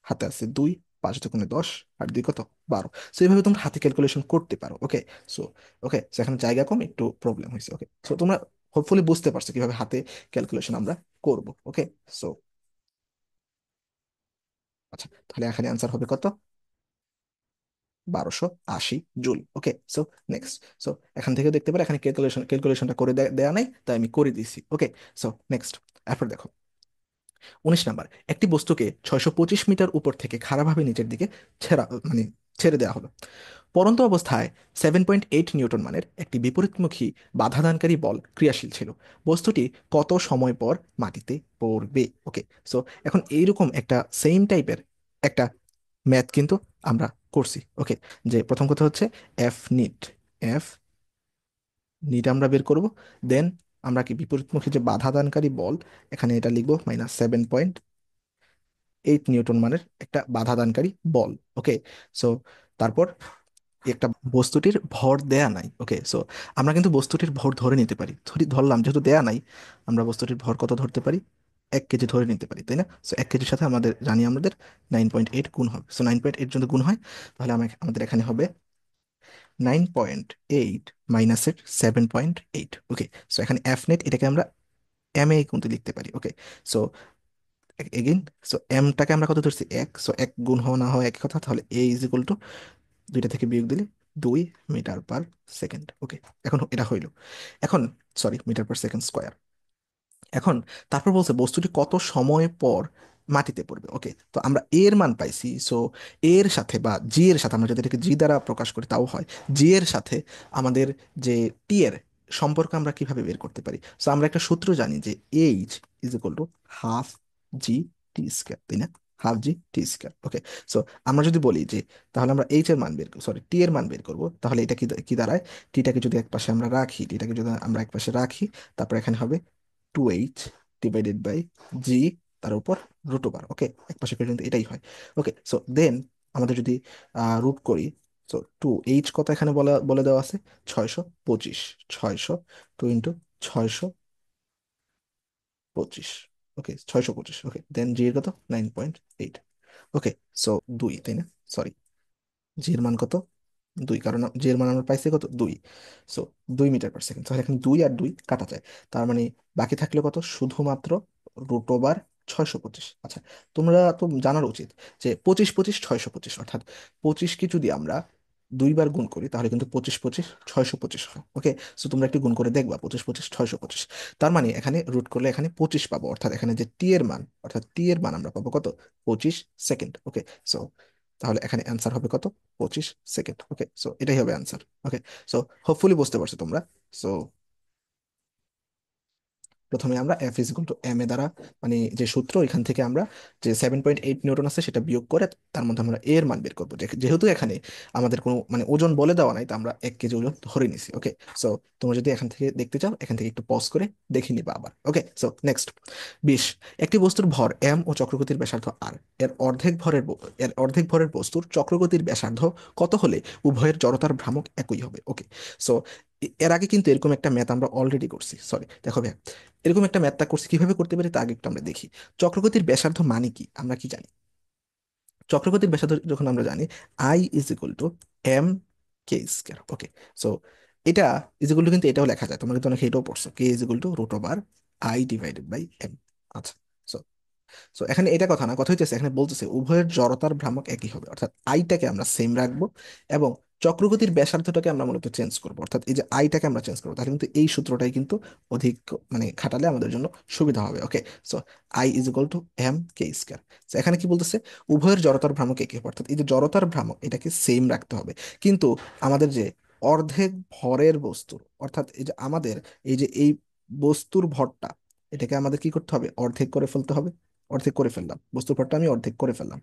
হাতে আছে 2, 5 2 10, আর 2 কত, 12। সো এইভাবে তোমরা হাতে ক্যালকুলেশন করতে পারো, ওকে। সো ওকে, সো এখানে জায়গা কম, একটু প্রবলেম হয়েছে, ওকে। সো তোমরা হোপফুলি বুঝতে পারছো কিভাবে হাতে ক্যালকুলেশন আমরা করব, ওকে। সো আচ্ছা, তাহলে এখানে অ্যান্সার হবে কত, 1280 জুল, ওকে। সো নেক্সট, সো এখান থেকে দেখতে পারো এখানে ক্যালকুলেশনটা করে দেয়া নাই, তাই আমি করে দিছি, ওকে। সো নেক্সট, এরপর দেখো 19 নাম্বার, একটি বস্তুকে 625 মিটার উপর থেকে খাড়াভাবে নিচের দিকে মানে ছেড়ে দেওয়া হলো। পড়ন্ত অবস্থায় 7.8 নিউটন মানের একটি বিপরীতমুখী বাধাদানকারী বল ক্রিয়াশীল ছিল। বস্তুটি কত সময় পর মাটিতে পড়বে? ওকে, সো এখন এইরকম একটা সেম টাইপের একটা ম্যাথ কিন্তু আমরা করছি, ওকে। যে প্রথম কথা হচ্ছে এফ নিট আমরা বের করব। দেন আমরা কি বিপরীতমুখী যে বাধাদানকারী বল, এখানে এটা লিখবো -7.8 নিউটন মানের একটা বাধাদানকারী বল, ওকে। সো তারপর একটা বস্তুটির ভর দেয়া নাই, ওকে। সো আমরা কিন্তু বস্তুটির ভর ধরে নিতে পারি, ধরলাম যেহেতু দেয়া নাই, আমরা বস্তুটির ভর কত ধরতে পারি, 1 কেজি ধরে নিতে পারি, তাই না? সো 1 কেজির সাথে আমাদের 9.8 গুণ হবে। সো 9.8 যদি গুণ হয়, তাহলে আমাদের এখানে হবে 9.8 মাইনাসের 7.8, ওকে। সো এখানে এফ নেট এটাকে আমরা এম এ কিন্তু লিখতে পারি, ওকে। সো এগেইন, সো এমটাকে আমরা কত ধরছি, 1। সো 1 গুণ হওয়া না হওয়া একই কথা, তাহলে এ ইজ ইকুয়াল টু, দুইটা থেকে বিয়োগ দিলে 2 মিটার পার সেকেন্ড, ওকে। এখন এটা হইল। এখন sorry, metre per second square. এখন তারপর বলছে বস্তুটি কত সময় পর মাটিতে পড়বে, ওকে। তো আমরা এর মান পাইছি, সো এর সাথে বা জি এর সাথে, আমরা যদি এটাকে জি দ্বারা প্রকাশ করি তাও হয়, জি এর সাথে আমাদের যে টি এর সম্পর্ক আমরা কিভাবে বের করতে পারি। সো আমরা একটা সূত্র জানি যে H is equal to half G T square, তাই না? হাফ জি টি স্কোয়ার, ওকে। সো আমরা যদি বলি যে তাহলে আমরা এইচ এর মান বের, সরি টি এর মান বের করবো, তাহলে এটা কি কি দাঁড়ায়, টিটাকে যদি এক পাশে আমরা রাখি, টিটাকে যদি আমরা এক পাশে রাখি, তারপর এখানে হবে 2h ডিভাইডেড বাই জি, তার উপর √, ওকে। এক পাশে কিন্তু এটাই হয়, ওকে। সো দেন আমাদের যদি রুট করি, সো 2h কত এখানে বলে বলে দেওয়া আছে, 625। 600 2 × 625, ওকে, 625, ওকে। দেন জি এর কত, 9.8, ওকে। সো 2, তাই না? সরি, জি এর মান কত, 2, কারণ জি এর মান আমরা পাইছি কত, 2। সো 2 মিটার পার সেকেন্ড, তাহলে এখন 2 আর 2 কাটা যায়, তার মানে বাকি থাকলো কত, শুধুমাত্র √625। আচ্ছা, তোমরা তো জানার উচিত যে 25 25 625, অর্থাৎ 25কে যদি আমরা দুইবার গুণ করি তাহলে কিন্তু 25 25 625 হয়। ওকে, সো তোমরা একটু গুণ করে দেখবা, 25 25 625। তার মানে এখানে রুট করলে এখানে 25 পাবো, অর্থাৎ এখানে যে টি এর মান, অর্থাৎ টি এর মান আমরা পাবো কত, 25 সেকেন্ড। ওকে, সো তাহলে এখানে অ্যান্সার হবে কত, 25 সেকেন্ড। ওকে, সো এটাই হবে অ্যান্সার। ওকে, সো হোপফুলি বুঝতে পারছো তোমরা। সো প্রথমে আমরা F is equal to M A দ্বারা, মানে যে সূত্র, এখান থেকে আমরা যে 7.8 নিউটন আছে সেটা বিয়োগ করে তার মধ্যে আমরা এর মান বের করবো। যেহেতু এখানে আমাদের কোনো মানে ওজন বলে দেওয়া নাই, তো আমরা 1 কেজি ওজন ধরে নিছি। ওকে, সো তোমরা যদি এখান থেকে দেখতে চাও, এখান থেকে একটু পজ করে দেখে নিবা আবার। ওকে, সো নেক্সট 20, একটি বস্তুর ভর এম ও চক্রগতির ব্যাসার্ধ আর, এর অর্ধেক ভরের বস্তুর চক্রগতির ব্যাসার্ধ কত হলে উভয়ের জড়তার ভ্রামক একই হবে। ওকে, সো এর আগে কিন্তু এরকম একটা ম্যাথ আমরা অলরেডি করছি। সরি, দেখো ভাই, এরকম একটা ম্যাথটা করছি, কিভাবে করতে পারি তা আগে একটু আমরা দেখি। চক্রগতির ব্যাসার্ধ মানে কি আমরা কি জানি? চক্রগতির ব্যাসার্ধ যখন আমরা জানি, I is equal to M K square. Okay, so এটা ইজ ইকুয়াল টু, কিন্তু এটাও লেখা যায়, তোমরা কিন্তু অনেক এটাও পড়ছো, K is equal to root over I divided by M. আচ্ছা, সো সো এখানে এটা কথা না, কথা হইতেছে এখানে বলতেছে উভয়ের জড়তার ভ্রামক একই হবে, অর্থাৎ আইটাকে আমরা সেম রাখবো এবং চক্রগতির ব্যাসার্ধটাকে আমরা মূলত চেঞ্জ করবো, অর্থাৎ এই যে আইটাকে আমরা চেঞ্জ করবো, তাহলে কিন্তু এই সূত্রটাই কিন্তু অধিক মানে খাটালে আমাদের জন্য সুবিধা হবে। Okay, so I is equal to M K square. এখানে কি বলতেছে, উভয়ের জড়তার ভ্রামক একই হবে, অর্থাৎ এই যে জড়তার ভ্রামক এটাকে সেম রাখতে হবে। কিন্তু আমাদের যে অর্ধেক ভরের বস্তুর, অর্থাৎ এই যে আমাদের এই যে এই বস্তুর ভরটা, এটাকে আমাদের কি করতে হবে, অর্ধেক করে ফেলতে হবে। অর্ধেক করে ফেললাম, বস্তুর ভরটা আমি অর্ধেক করে ফেললাম।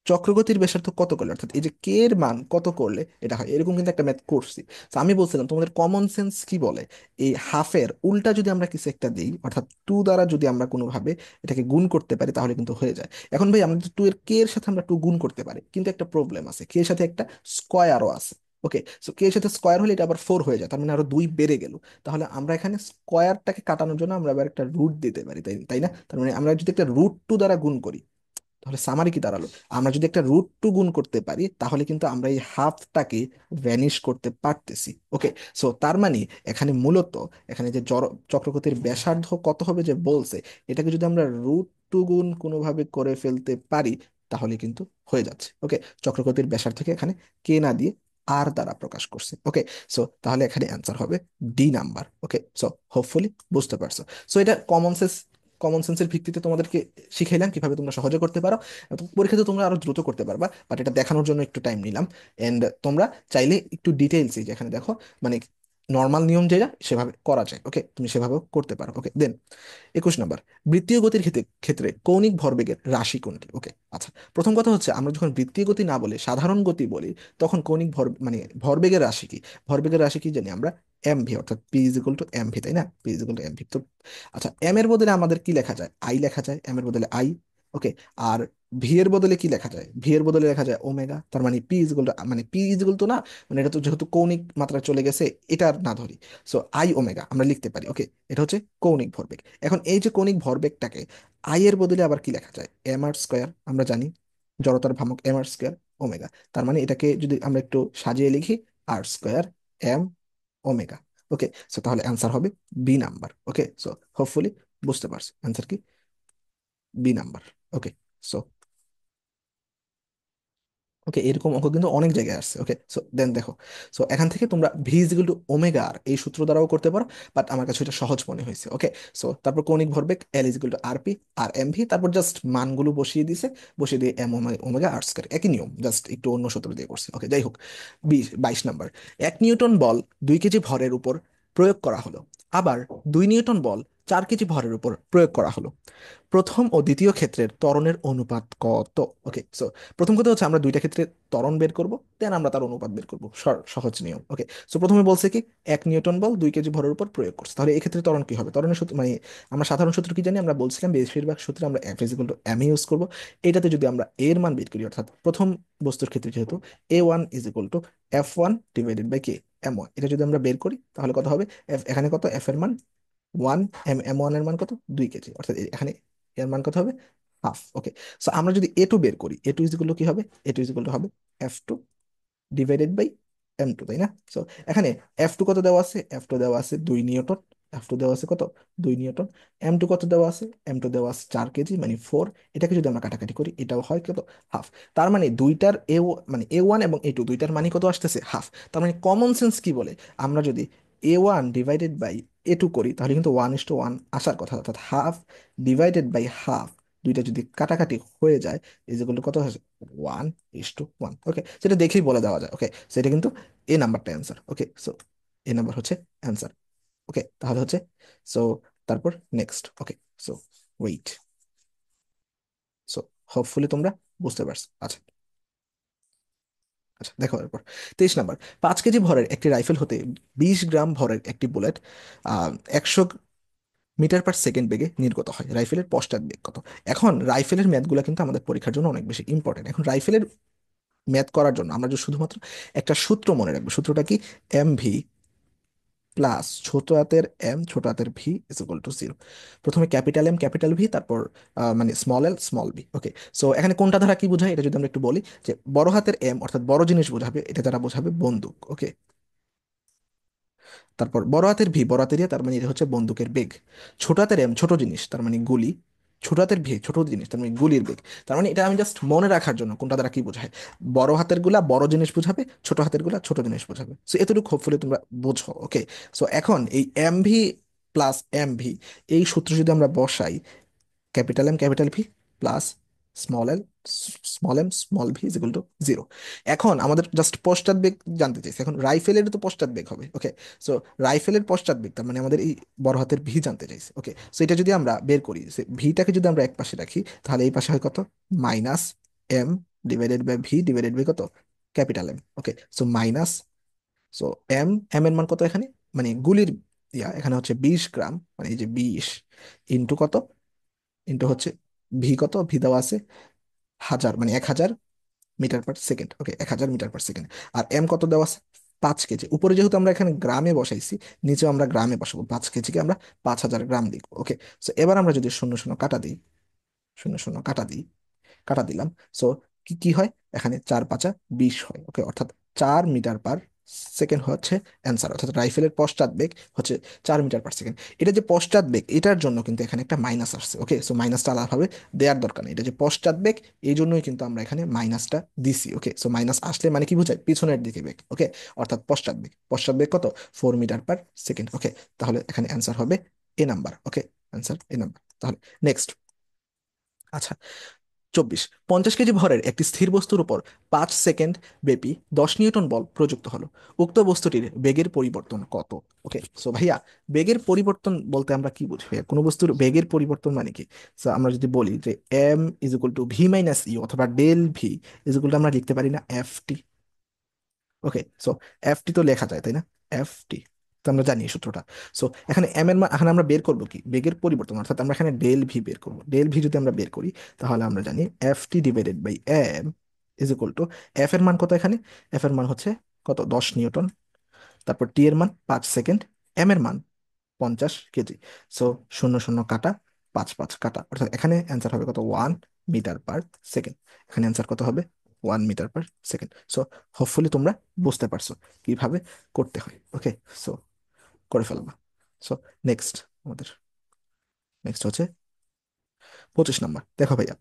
চক্রগতির ব্যাসার্ধ কত করলে, অর্থাৎ এই যে কে এর মান কত করলে এটা হয়, এরকম কিন্তু একটা ম্যাথ করছি। তো আমি বলছিলাম তোমাদের কমন সেন্স কি বলে, এই হাফের উল্টা যদি আমরা কিছু একটা দিই, অর্থাৎ টু দ্বারা যদি আমরা কোনোভাবে এটাকে গুণ করতে পারি তাহলে কিন্তু হয়ে যায়। এখন ভাই আমরা টু এর কে এর সাথে আমরা টু গুণ করতে পারি, কিন্তু একটা প্রবলেম আছে, কে এর সাথে একটা স্কয়ারও আছে। ওকে, সো কে এর সাথে স্কয়ার হলে এটা আবার 4 হয়ে যায়, তার মানে আরো 2 বেড়ে গেল। তাহলে আমরা এখানে স্কয়ারটাকে কাটানোর জন্য আমরা আবার একটা রুট দিতে পারি, তাই তাই না? তার মানে আমরা যদি একটা রুট টু দ্বারা গুণ করি, তাহলে সামারি কি দাঁড়ালো, আমরা যদি একটা রুট টু গুণ করতে পারি তাহলে কিন্তু আমরা এই হাফটাকে ভ্যানিশ করতে পারতেছি। ওকে, সো তার মানে এখানে মূলত এখানে যে চক্রগতির ব্যাসার্ধ কত হবে যে বলছে, এটাকে যদি আমরা রুট টু গুণ কোনোভাবে করে ফেলতে পারি তাহলে কিন্তু হয়ে যাচ্ছে। ওকে, চক্রগতির ব্যাসার্ধকে এখানে কে না দিয়ে আর দ্বারা প্রকাশ করছে। ওকে, সো তাহলে এখানে অ্যান্সার হবে ডি নাম্বার। ওকে, সো হোপফুলি বুঝতে পারছো। সো এটা কমন সেন্সের ভিত্তিতে তোমাদেরকে শিখাইলাম কিভাবে তোমরা সহজে করতে পারো। তো পরীক্ষাতে তোমরা আরো দ্রুত করতে পারবা, বাট এটা দেখানোর জন্য একটু টাইম নিলাম। এন্ড তোমরা চাইলে একটু ডিটেইলসে, যেখানে দেখো মানে নর্মাল নিয়ম যেটা সেভাবে করা যায়, ওকে, তুমি সেভাবেও করতে পারো। ওকে, দেন 21 নম্বর, বৃত্তীয় গতির ক্ষেত্রে ক্ষেত্রে কৌণিক ভরবেগের রাশি কোনটি? ওকে, আচ্ছা, প্রথম কথা হচ্ছে আমরা যখন বৃত্তীয় গতি না বলে সাধারণ গতি বলি, তখন কৌণিক ভর মানে ভরবেগের রাশি কি, ভরবেগের রাশি কি জানি আমরা, এম ভি, অর্থাৎ P is equal to M V, তাই না? P is equal to M V. তো আচ্ছা, এম এর বদলে আমাদের কি লেখা যায়, আই লেখা যায়, এম এর বদলে আই। ওকে, আর ভি এর বদলে কি লেখা যায়, ভি এর বদলে লেখা যায় ওমেগা। তার মানে পি ইজ ইকুয়াল টু, মানে পি ইজ ইকুয়াল টু না, মানে এটা তো যেহেতু কৌণিক মাত্রা চলে গেছে, এটার না ধরি। সো আই ওমেগা আমরা লিখতে পারি। ওকে, এটা হচ্ছে কৌণিক ভরবেগ। এখন এই যে কৌণিক ভরবেগটাকে আই এর বদলে আবার কি লেখা যায়, এম আর স্কোয়ার, আমরা জানি জড়তার ভ্রামক এম আর স্কোয়ার ওমেগা। তার মানে এটাকে যদি আমরা একটু সাজিয়ে লিখি, আর স্কোয়ার এম ওমেগা। ওকে, সো তাহলে অ্যান্সার হবে বি নাম্বার। ওকে, সো হোপফুলি বুঝতে পারছো অ্যান্সার কি, বি নাম্বার। ওকে, সো ওকে, এরকম অঙ্ক কিন্তু অনেক জায়গায় আসছে। ওকে, সো দেন দেখো, সো এখান থেকে তোমরা V is equal to omega R এই সূত্র দ্বারাও করতে পারো, বাট আমার কাছে এটা সহজ মনে হয়েছে। ওকে, সো তারপর কৌণিক ভরবেগ L is equal to R P R M V, তারপর জাস্ট মানগুলো বসিয়ে দিছে, বসিয়ে দিয়ে এম ওমেগা আর স্কয়ার, একই নিয়ম, জাস্ট একটু অন্য সূত্র দিয়ে করছে। ওকে, যাই হোক, 22 নম্বর, 1 নিউটন বল 2 কেজি ভরের উপর প্রয়োগ করা হলো, আবার 2 নিউটন বল 4 কেজি ভরের উপর প্রয়োগ করা হলো, প্রথম ও দ্বিতীয় ক্ষেত্রের ত্বরণের অনুপাত কত? ওকে, সো প্রথম কথা হচ্ছে আমরা দুইটা ক্ষেত্রে ত্বরণ বের করব, দেন আমরা তার অনুপাত বের করব, সহজ নিয়ম। ওকে, সো প্রথমে বলছে কি 1 নিউটন বল 2 কেজি ভরের উপর প্রয়োগ করছে, তাহলে এই ক্ষেত্রে ত্বরণ কি হবে, ত্বরণের সূত্র মানে আমরা সাধারণ সূত্র কি জানি, আমরা বলছিলাম বেশিরভাগ সূত্রে আমরা F is equal to M use করবো। এটাতে যদি আমরা এর মান বের করি, অর্থাৎ প্রথম বস্তুর ক্ষেত্রে যেহেতু A1 is equal to F1 divided by কে M1, এটা যদি আমরা বের করি তাহলে কত হবে, এখানে কত, এফ এর মান 1, M1 এর মান কত, 2 কেজি, অর্থাৎ এখানে এর মান কত হবে, হাফ। ওকে, সো আমরা যদি এ টু বের করি, এ টু ইজ ইকুয়াল টু কি হবে, এ টু ইজ ইকুয়াল টু হবে F2 ডিভাইডেড বাই M2, তাই না? সো এখানে F2 কত দেওয়া আছে, F2 দেওয়া আছে 2 নিউটন, F2 দেওয়া আছে কত, 2 নিউটন। M2 কত দেওয়া আছে, M2 দেওয়া আছে 4 কেজি, মানে 4। এটাকে যদি আমরা কাটাকাটি করি, এটাও হয় কত, হাফ। তার মানে দুইটার মানে A1 এবং A2 দুইটার মানে কত আসতেছে, হাফ। তার মানে কমন সেন্স কি বলে, আমরা যদি A1 ডিভাইডেড বাই A2 করি, তাহলে কিন্তু 1:1 আসার কথা, অর্থাৎ হাফ ডিভাইডেড বাই হাফ, দুইটা যদি কাটাকাটি হয়ে যায়, ইজ ইকুয়াল টু কত হচ্ছে, 1:1। ওকে, সেটা দেখেই বলে দেওয়া যায়। ওকে, সেটা কিন্তু এ নাম্বারটা অ্যান্সার। ওকে, সো এ নাম্বার হচ্ছে অ্যান্সার। ওকে, তাহলে হচ্ছে, সো তারপর নেক্সট। ওকে, সো ওয়েট, সো হোপফুলি তোমরা বুঝতে পারছো। আচ্ছা, আচ্ছা দেখো এরপর 23 নাম্বার, 5 কেজি ভরের একটি রাইফেল হতে 20 গ্রাম ভরের একটি বুলেট 100 মিটার পার সেকেন্ড বেগে নির্গত হয়, রাইফেলের পশ্চাৎ বেগ কত? এখন রাইফেলের ম্যাথগুলো কিন্তু আমাদের পরীক্ষার জন্য অনেক বেশি ইম্পর্টেন্ট। এখন রাইফেলের ম্যাথ করার জন্য আমরা যে শুধুমাত্র একটা সূত্র মনে রাখবো, সূত্রটা কি, MV প্লাস ছোট হাতের এম ছোট হাতের ভি ইজ ইকুয়াল টু 0। প্রথমে ক্যাপিটাল এম ক্যাপিটাল ভি, তারপর মানে small L small V. Okay, so এখানে কোনটা দ্বারা কি বোঝায়, এটা যদি আমরা একটু বলি, যে বড় হাতের এম অর্থাৎ বড় জিনিস বোঝাবে, এটা দ্বারা বোঝাবে বন্দুক। ওকে, তারপর বড় হাতের ভি, বড় হাতের ইয়ে, তার মানে এটা হচ্ছে বন্দুকের বেগ। ছোট হাতের এম ছোট জিনিস, তার মানে গুলি। ছোট হাতের ভি ছোট জিনিস, তার মানে গুলির বেগ। তার মানে এটা আমি জাস্ট মনে রাখার জন্য কোনটা দ্বারা কি বোঝায়, বড় হাতের গুলা বড় জিনিস বোঝাবে, ছোট হাতের গুলা ছোট জিনিস বোঝাবে। সো এতটুকু হোপফুলি তোমরা বোঝো। ওকে, সো এখন এই MV প্লাস MV, এই সূত্র যদি আমরা বসাই, capital M capital V plus small L small M small V is equal to 0। এখন আমাদের জাস্ট পশ্চাৎ বেগ জানতে চাইছি, এখন রাইফেলের তো পশ্চাৎ বেগ হবে। ওকে, সো রাইফেলের পশ্চাৎ বেগ, তার মানে আমাদের এই বড় হাতের ভি জানতে চাইছি। ওকে, সো এটা যদি আমরা বের করি, ভিটাকে যদি আমরা এক পাশে রাখি, তাহলে এই পাশে হয় কত, minus M divided by V divided by কত, capital M. Okay, so minus, so M এর মান কত এখানে, মানে গুলির এখানে হচ্ছে 20 গ্রাম, মানে এই যে 20 ইন্টু কত, ইন্টু হচ্ছে ভি, কত ভি দেওয়া আছে হাজার, মানে 1000 metre per second. Okay, 1000 metre per second. আর এম কত দেওয়া আছে, 5 কেজি। উপরে যেহেতু আমরা এখানে গ্রামে বসাইছি, নিচেও আমরা গ্রামে বসাবো, 5 কেজিকে আমরা 5000 গ্রাম লিখবো। ওকে, সো এবার আমরা যদি শূন্য শূন্য কাটা দিই, শূন্য শূন্য কাটা দিই, কাটা দিলাম, সো কি কি হয়, এখানে 4×5 = 20 হয়। ওকে, অর্থাৎ 4 মিটার পার সেকেন্ড হচ্ছে অ্যান্সার, অর্থাৎ রাইফেলের পশ্চাৎ বেগ হচ্ছে 4 মিটার পার সেকেন্ড। এটা যে পশ্চাৎ বেগ, এটার জন্য কিন্তু এখানে একটা মাইনাস আসছে। ওকে, সো মাইনাসটা আলাদাভাবে দেওয়ার দরকার নেই, এটা যে পশ্চাৎ বেগ, এই জন্যই কিন্তু আমরা এখানে মাইনাসটা দিছি। ওকে, সো মাইনাস আসলে মানে কি বোঝায়, পিছনের দিকে বেগ। ওকে, অর্থাৎ পশ্চাৎ বেগ, পশ্চাৎ বেগ কত, 4 মিটার পার সেকেন্ড। ওকে, তাহলে এখানে অ্যান্সার হবে এ নাম্বার। ওকে, অ্যান্সার এ নাম্বার। তাহলে নেক্সট। আচ্ছা, 24, 50 কেজি ভরের একটি স্থির বস্তুর উপর 5 সেকেন্ড ব্যাপী 10 নিউটন বল প্রযুক্ত হলো, উক্ত বস্তুটির বেগের পরিবর্তন কত? ওকে, সো ভাইয়া, বেগের পরিবর্তন বলতে আমরা কি বুঝি ভাইয়া, কোনো বস্তুর বেগের পরিবর্তন মানে কি? সো আমরা যদি বলি যে M is equal to V minus U, অথবা del V is equal to, আমরা লিখতে পারি না FT। ওকে, সো FT তো লেখা যায়, তাই না, FT, তো আমরা জানি এই সূত্রটা। সো এখানে এম এর মান, এখানে আমরা বের করবো কি, বেগের পরিবর্তন, অর্থাৎ আমরা এখানে ডেল ভি বের করবো। ডেল ভি যদি আমরা বের করি, তাহলে আমরা জানি FT divided by M is equal to, F এর মান কত এখানে, এফ এর মান হচ্ছে কত, 10 নিউটন, তারপর টি এর মান 5 সেকেন্ড, এম এর মান 50 কেজি। সো শূন্য শূন্য কাটা, 5 5 কাটা, অর্থাৎ এখানে অ্যান্সার হবে কত, 1 মিটার পার সেকেন্ড। এখানে অ্যান্সার কত হবে, 1 metre per second. So hopefully তোমরা বুঝতে পারছো কিভাবে করতে হয়। ওকে, সো করে ফেলবা। সো নেক্সট, আমাদের নেক্সট হচ্ছে 25 নম্বর। দেখো ভাইয়া,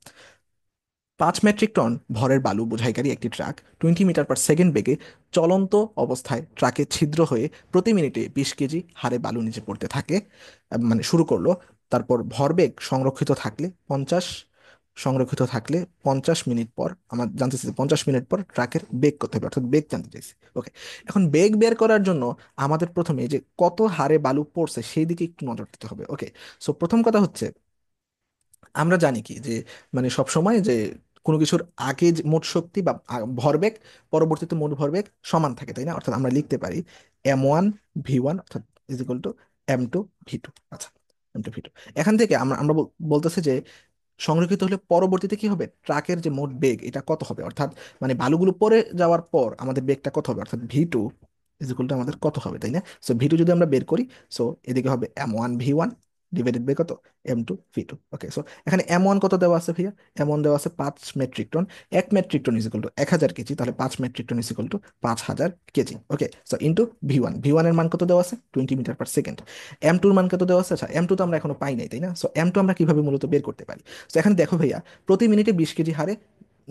5 মেট্রিক টন ভরের বালু বোঝাইকারী একটি ট্রাক 20 মিটার পার সেকেন্ড বেগে চলন্ত অবস্থায় ট্রাকে ছিদ্র হয়ে প্রতি মিনিটে 20 কেজি হারে বালু নিচে পড়তে থাকে, মানে শুরু করলো। তারপর ভরবেগ সংরক্ষিত থাকলে 50 মিনিট পর, আমার জানতে চাইছি 50 মিনিট পর ট্রাকের বেগ কত হবে, অর্থাৎ বেগ জানতে চাইছি। ওকে, এখন বেগ বের করার জন্য আমাদের প্রথমে যে কত হারে বালু পড়ছে সেই দিকে একটু নজর দিতে হবে। ওকে, সো প্রথম কথা হচ্ছে, আমরা জানি কি যে, মানে সব সময় যে কোনো কিছুর আগে যে মোট শক্তি বা ভরবেগ, পরবর্তীতে মোট ভরবেগ সমান থাকে, তাই না, অর্থাৎ আমরা লিখতে পারি M1 V1 অর্থাৎ is equal two M2 V2। আচ্ছা, M2 V2, এখান থেকে আমরা আমরা বলতেছে যে সংরক্ষিত হলে পরবর্তীতে কি হবে, ট্রাকের যে মোট বেগ এটা কত হবে, অর্থাৎ মানে বালুগুলো পরে যাওয়ার পর আমাদের বেগটা কত হবে, অর্থাৎ V2 ইজ ইকুয়াল টু আমাদের কত হবে, তাই না। সো V2 যদি আমরা বের করি, সো এদিকে হবে M1 V1 ডিভাইডেড বাই কত, m2 v2। ওকে, সো এখানে m1 কত দেওয়া আছে ভাইয়া, m1 দেওয়া আছে 5 metric ton. 1 metric ton is equal to 1000 KG, তাহলে 5 metric ton is equal to 5000 KG. Okay, so into V one এর মান কত দেওয়া আছে 20 মিটার পার সেকেন্ড। m2 এর মান কত দেওয়া আছে, আচ্ছা m2 তো আমরা এখনো পাই নাই তাই না, সো m2 আমরা কিভাবে মূলত বের করতে পারি। তো এখানে দেখো ভাইয়া, প্রতি মিনিটে 20 কেজি হারে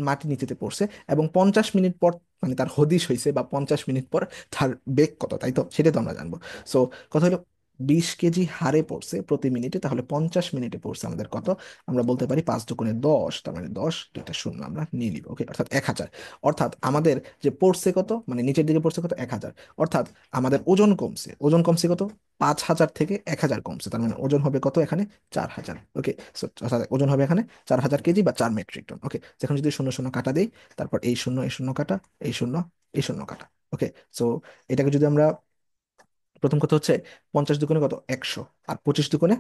মাটি নিচেতে পড়ছে, এবং 50 মিনিট পর মানে তার হদিশ হয়েছে, বা 50 মিনিট পর তার বেগ কত, তাই তো, সেটা তো আমরা জানবো। সো কথা হলো 20 কেজি হারে পড়ছে প্রতি মিনিটে, তাহলে 50 মিনিটে পড়ছে আমাদের কত, আমরা বলতে পারি 5 × 10, তার মানে 10, দুইটা শূন্য আমরা নিয়ে নিব। ওকে, অর্থাৎ 1000। অর্থাৎ আমাদের যে পড়ছে কত, মানে নিচের দিকে পড়ছে কত, 1000। অর্থাৎ আমাদের ওজন কমছে, ওজন কমছে কত, 5000 থেকে 1000 কমছে, তার মানে ওজন হবে কত এখানে, 4000। ওকে, সো অর্থাৎ ওজন হবে এখানে 4000 কেজি বা 4 মেট্রিক টন। ওকে, এখন যদি শূন্য শূন্য কাটা দেই, তারপর এই শূন্য এই শূন্য কাটা, এই শূন্য এই শূন্য কাটা। ওকে, সো এটাকে যদি আমরা, প্রথম কথা হচ্ছে 50 দুগুণে কত, 100, আর 25 দুগুণে,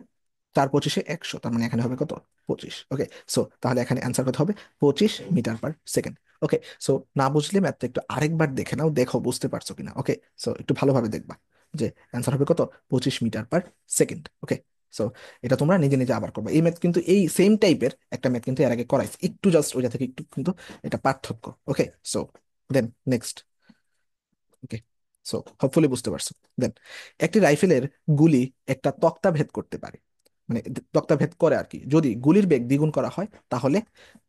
4 × 25 = 100, তার মানে এখানে হবে কত, 25। ওকে, সো তাহলে এখানে অ্যান্সার কত হবে, 25 মিটার পার সেকেন্ড। ওকে, সো না বুঝলে ম্যাথটা একটু আরেকবার দেখে নাও, দেখো বুঝতে পারছো কিনা। ওকে, সো একটু ভালোভাবে দেখবা যে অ্যান্সার হবে কত, 25 মিটার পার সেকেন্ড। ওকে, সো এটা তোমরা নিজে নিজে আবার করবে। এই ম্যাথ কিন্তু এই সেম টাইপের একটা ম্যাথ কিন্তু এর আগে করাইছে, একটু জাস্ট ওইটা থেকে একটু কিন্তু এটা পার্থক্য। ওকে, সো দেন নেক্সট। ওকে, সো হোপফুলি বুঝতে পারছো। দেন, একটি রাইফেলের গুলি একটা তক্তা ভেদ করতে পারে, মানে তক্তা ভেদ করে আর কি, যদি গুলির বেগ দ্বিগুণ করা হয়, তাহলে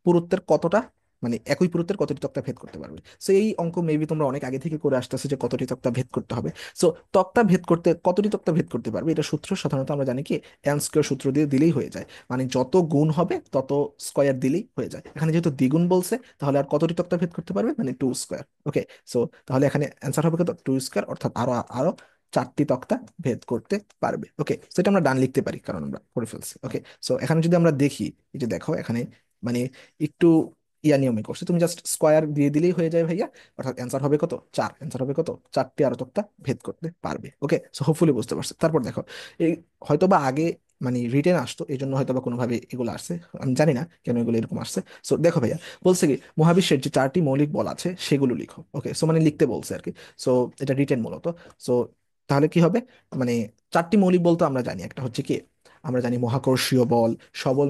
পুরুত্বের কতটা, মানে একই পুরুত্বের কতটি তক্তা ভেদ করতে পারবে। সো এই অঙ্ক মেবি তোমরা অনেক আগে থেকে করে আসতেছো যে কতটি তক্তা ভেদ করতে হবে। সো তক্তা ভেদ করতে, কতটি তক্তা ভেদ করতে পারবে, এটা সূত্র সাধারণত আমরা জানি কি, এন স্কোয়ার সূত্র দিয়ে দিলেই হয়ে যায়, মানে যত গুণ হবে তত স্কোয়ার দিলেই হয়ে যায়। এখানে যেহেতু দ্বিগুণ বলছে, তাহলে আর কতটি তক্তা ভেদ করতে পারবে, মানে 2 স্কোয়ার। ওকে, সো তাহলে এখানে অ্যান্সার হবে কত, 2 স্কোয়ার, অর্থাৎ আরো আরো 4টি তক্তা ভেদ করতে পারবে। ওকে, সেটা আমরা ডান লিখতে পারি কারণ আমরা করে ফেলছি। ওকে, সো এখানে যদি আমরা দেখি, এই যে দেখো এখানে মানে একটু নিয়মে করছে, তুমি জাস্ট স্কোয়ার দিয়ে দিলেই হয়ে যায় ভাইয়া। অর্থাৎ অ্যান্সার হবে কত, 4, অ্যান্সার হবে কত, 4টি আরো তক্তা ভেদ করতে পারবে। ওকে, সো হোপফুলি বুঝতে পারছো। তারপর দেখো, এই হয়তো বা আগে মানে রিটেন আসতো, এই জন্য হয়তো বা কোনোভাবে এগুলো আসছে, আমি জানি না কেন এগুলো এরকম আসছে। সো দেখো ভাইয়া, বলছে কি, মহাবিশ্বের যে 4টি মৌলিক বল আছে সেগুলো লিখো। ওকে, সো মানে লিখতে বলছে আর কি। সো এটা রিটেন মূলত। সো তাহলে কি হবে, মানে 4টি মৌলিক বল তো আমরা জানি, একটা হচ্ছে কি, আমরা জানি মহাকর্ষীয় বল, সবল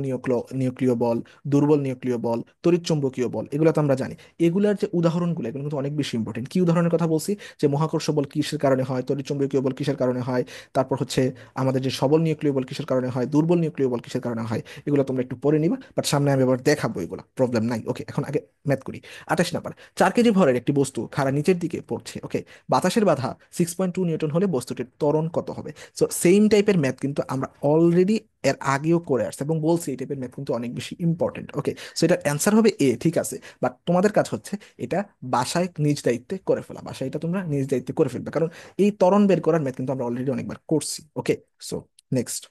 নিউক্লিয় বল, দুর্বল নিউক্লিয় বল, তড়িৎচুম্বকীয় বল, এগুলো তো আমরা জানি। এগুলার যে উদাহরণগুলো, এগুলো কিন্তু অনেক বেশি ইম্পর্টেন্ট। কি উদাহরণের কথা বলছি, যে মহাকর্ষ বল কিসের কারণে হয়, তড়িৎচুম্বকীয় বল কিসের কারণে হয়, তারপর হচ্ছে আমাদের যে সবল নিউক্লিয় বল কিসের কারণে হয়, দুর্বল নিউক্লিয় বল কিসের কারণে হয়, এগুলো তোমরা একটু পড়ে নিবা, বাট সামনে আমি আবার দেখাবো, এগুলো প্রবলেম নাই। ওকে, এখন আগে ম্যাথ করি। 28 নাম্বার, 4 কেজি ভরের একটি বস্তু খাড়া নিচের দিকে পড়ছে। ওকে, বাতাসের বাধা 6.2 নিউটন হলে বস্তুটির ত্বরণ কত হবে। সো সেম টাইপের ম্যাথ কিন্তু আমরা অলরেডি এর আগেও করে আসছে, এবং বলছি এই টাইপের ম্যাথ কিন্তু অনেক বেশি ইম্পর্টেন্ট। ওকে, সো এটার অ্যান্সার হবে এ, ঠিক আছে, বাট তোমাদের কাজ হচ্ছে এটা বাসায় নিজ দায়িত্বে করে ফেলা, বাসায় এটা তোমরা নিজ দায়িত্বে করে ফেলবে, কারণ এই ত্বরণ বের করার ম্যাথ কিন্তু আমরা অলরেডি অনেকবার করছি। ওকে, সো নেক্সট।